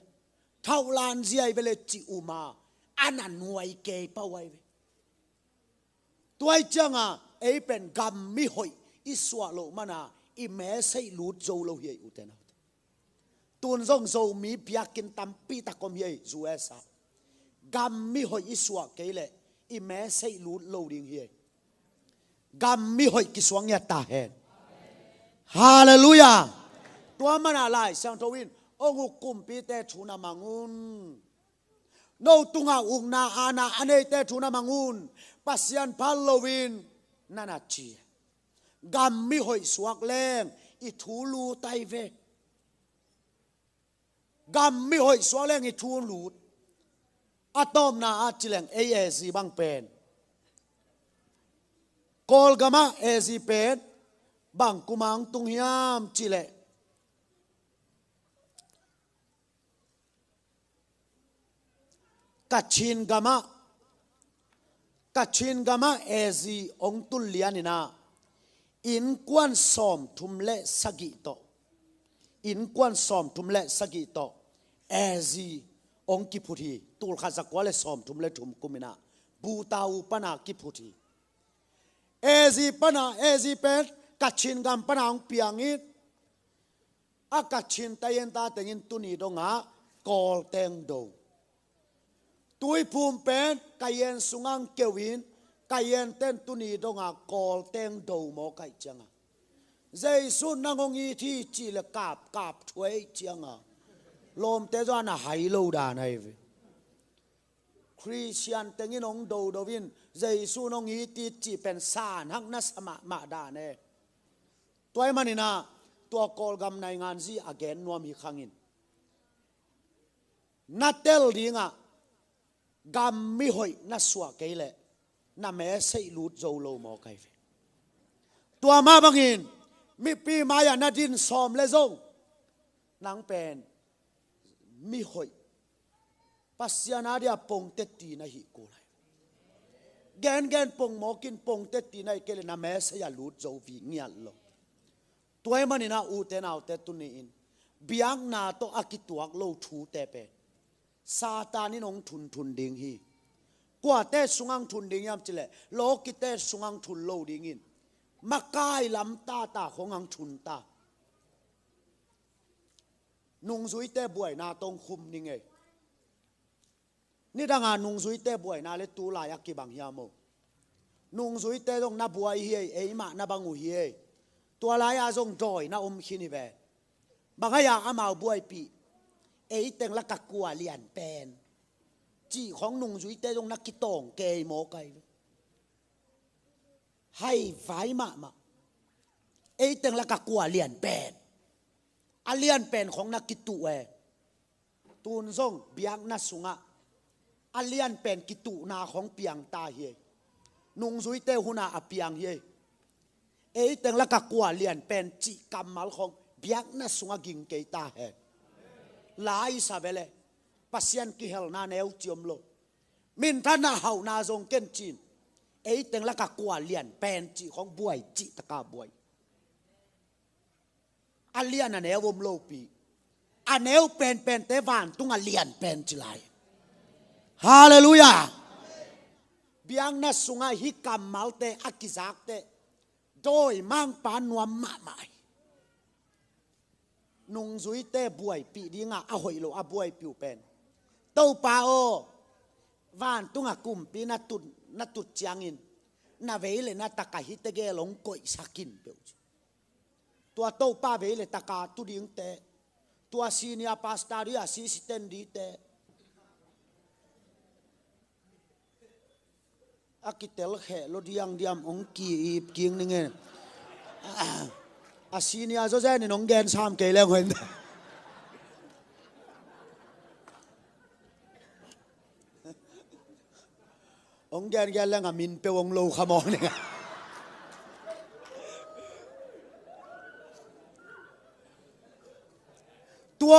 เท่าลานซีไอเวลจิอุมาอันนั้นหน่วยเกยป่าไว้ตัวไอเจียงอ่ะไอเป็นกรรมมิหอยอิสวะโลมานาอิเมสให้ลูดโจโลเฮียอุเทนะตุนซงโจมีเปียกินตัมปีตะกอมเฮียจูเอสากรรมมิหอยอิสวะเกยเลอิเมสให้ลูดโลดิงเฮียกรรมมิหอยกิสวงยาตาเฮนฮาเลลูยาตัวมันอะไรเซนทวินองุกุมปีเตทุนามังุนโนตุงาอุงนาอานาอันเอเตทุนามังุนปัสยันพัลโลวินนานาจีกรรมมิหอยสวกแรงอิทูลูไตเวกรรมมิหอยสวกแรงอิทูลูอะตอมนาอาจิเลงเอเอซีบังเป็นกอลกามาเอซีเป็นบังกุมังตุงยามจิเลกัชินกามาเอซีองตุลเลียนินาอินกวนสอมทุมเลสกิโตอินกวนสอมทุมเลสกิโตเอซีองกิพุธีตูลขัดสักวะเลสอมทุมเลทุมกุมินาบูตาอุปนากิพุธีเอซีปนาเอซีเป็นกัชินกัมปนาองเปียงอิดอากัชินตายันตาเตงินตุนีดงากอลเตงโดตุยภูมิเป็นกายันสุงังเกวินกายันเต้นตุนีดงากอลเตงโดโมไกจังอ่ะเจสุนนางงีที่จีเลกาบถวยจังอ่ะลมเตจวานะไฮโลดานไอเวคริสเตียนเตงินองโดดวินเจสุนงงีที่จีเป็นสานหักนัสมาดานเอตัวมันนี่นะตัวกอลกำในงานซีอเกนนวมฮิขังอินนัดเตลดิงอ่ะกรรมมิหอยนัสวะเกยเลน่าแม้ใส่ลูดโจโลโมไกเฟตัวมาบังอินมีปีมายานาดินซอมเลซงนางเป็นมิหอยปัสยานาเดียปงเตตีนะฮิโกไล gen pong mo kin pong te ti nai ke le na me se ya lut zo vi ngial lo toy mani na u te nau te tu ni in biang na to akituak lo thu te pe satan in ong thun ding hi kwa te sungang thun ding yam chile lo ki te sungang thun lo ding in makai lam ta khongang thun ta nung zui te buai na tong khum ni nge ni danga nung zui te buai na le tu la yak ki bang ya mo nung zui te dong na buai hi ei ma na bangu hi ei tua la ya zong doi na khini ve bangaya amao buai pi ei teng la ka kwa lian pen chỉของnung zui te dong na ki tong ke mo kai hai vai ma ei teng la ka kwa lian pen alian penของนักกิตุตูนซ่งเบียงนัสุงะalian penกิตุนาของเปียงตาเฮนุงซุยเตหุนาอเปียงเฮเอเต็งละกะกัวเลียนเป็นจิกำมัลของเบียงนัสุงะกิงเกตาเฮลายซาเบเลปัสยันกิเฮลนาเนวจิอมโลมินทนาเฮานาซงเกนจินเอเต็งละกะกัวเลียนเป็นจิของบวยจิตะกาบวยอันเลียนอันเนวมโลปีอันเนวเป็นเตวานตุงอันเลียนเป็นจิไลฮาเลลูยาเบียงนัสสุงฮิกามมัลเตอักิซักเตโดยมังปานวมมาใหม่นุงซุยเตบวยปีดีงาอหอยโลอบวยปิวเป็นเต้าปาโอวานตุงอากุมปีนัตุดจางอินนาเวเลนัตตะกะฮิตเกลงกอยสักินเปียวตัวเต้าป้าเวเลตะกาตุดิงเตตัวซีเนียปาสตาริอาซีสเตนดีเตอากิเตลเขลดิยังดิยมองกีกิงนี่ไงอาซีเนียโจเซนี่น้องแกนชามเกลแล้วเห็นองแกนแล้วงามินเปวงโลขมองเนี่ยตัว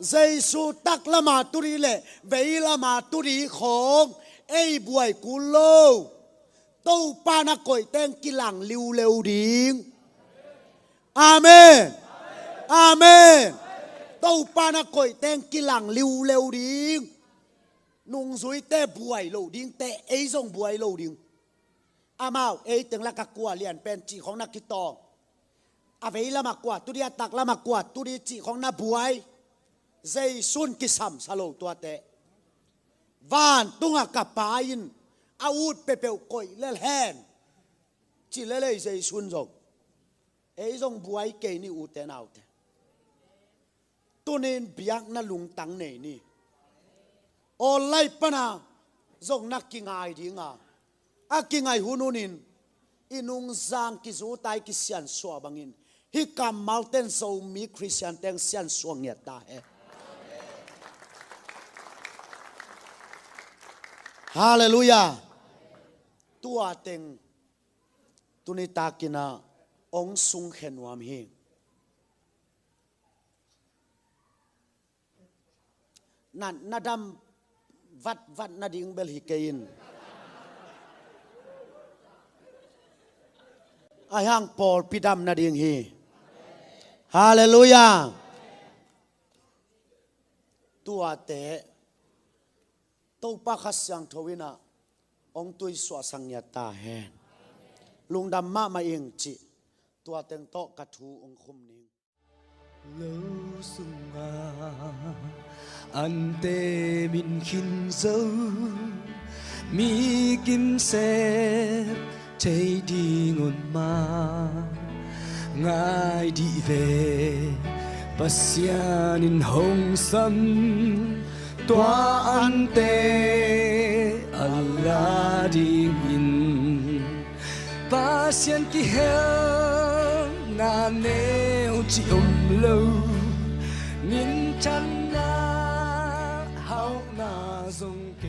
เจสุตักละมาตุรีเล่เวละมาตุรีของไอ้บวยกุโลเต้าปานักก่อยแตงกิหลังลิวเร็วดิ่งอาเมนอาเมนเต้าปานักก่อยแตงกิหลังลิวเร็วดิ่งนุงซุยเต้บวยโลดิ่งเต้ไอ้ส่งบวยโลดิ่งอามาไอ้ตึงละกะกัวเลียนเป็นจีของนักกิตองอาเวละมากกว่าตุเดียตักละมากกว่าตุดีจีของนาบวยเจสุนกิสัมสโลตัวเตวานตุงกับปายินอาวุธเปเปวก่อยเล่แฮนจีเล่เจสุนจงไอ้จงบวยเกนี่อุเตนเอาเตตัวเน้นเบียกนั่ลุงตังเนนี่โอไลปนาจงนักกิงไงดีงาอากิงไงหูนุนินอินุงจางกิจูไตกิเซียนสัวบังอินฮิกามมัลเตนโซมีคริสเตียนเตงเซียนสวงเงียตาเฮฮาเลลูยาตัวเต็งตุนิตากินาองสุงเข็นวามเฮนั่นนาดำวัดนาดิงเบลฮิเกอินอายังปอลปิดำนาดิงฮีฮาเลลูยาตัวเตะตัวปะขัสยังทวินะองตุยสวสังยตาแหนลุงดำมาเองจิตัวเต็งโตกระทูองคุมนิงโลสุงาอันเตมินขินเซมีกิมเซใจดีงุนมาง่ายดีเวปัสยานินหงสันตัวอันเตอัลลาดิงินปัสยันกิเฮนาเนวจิอมโลนินจันนาเฮานาซงเก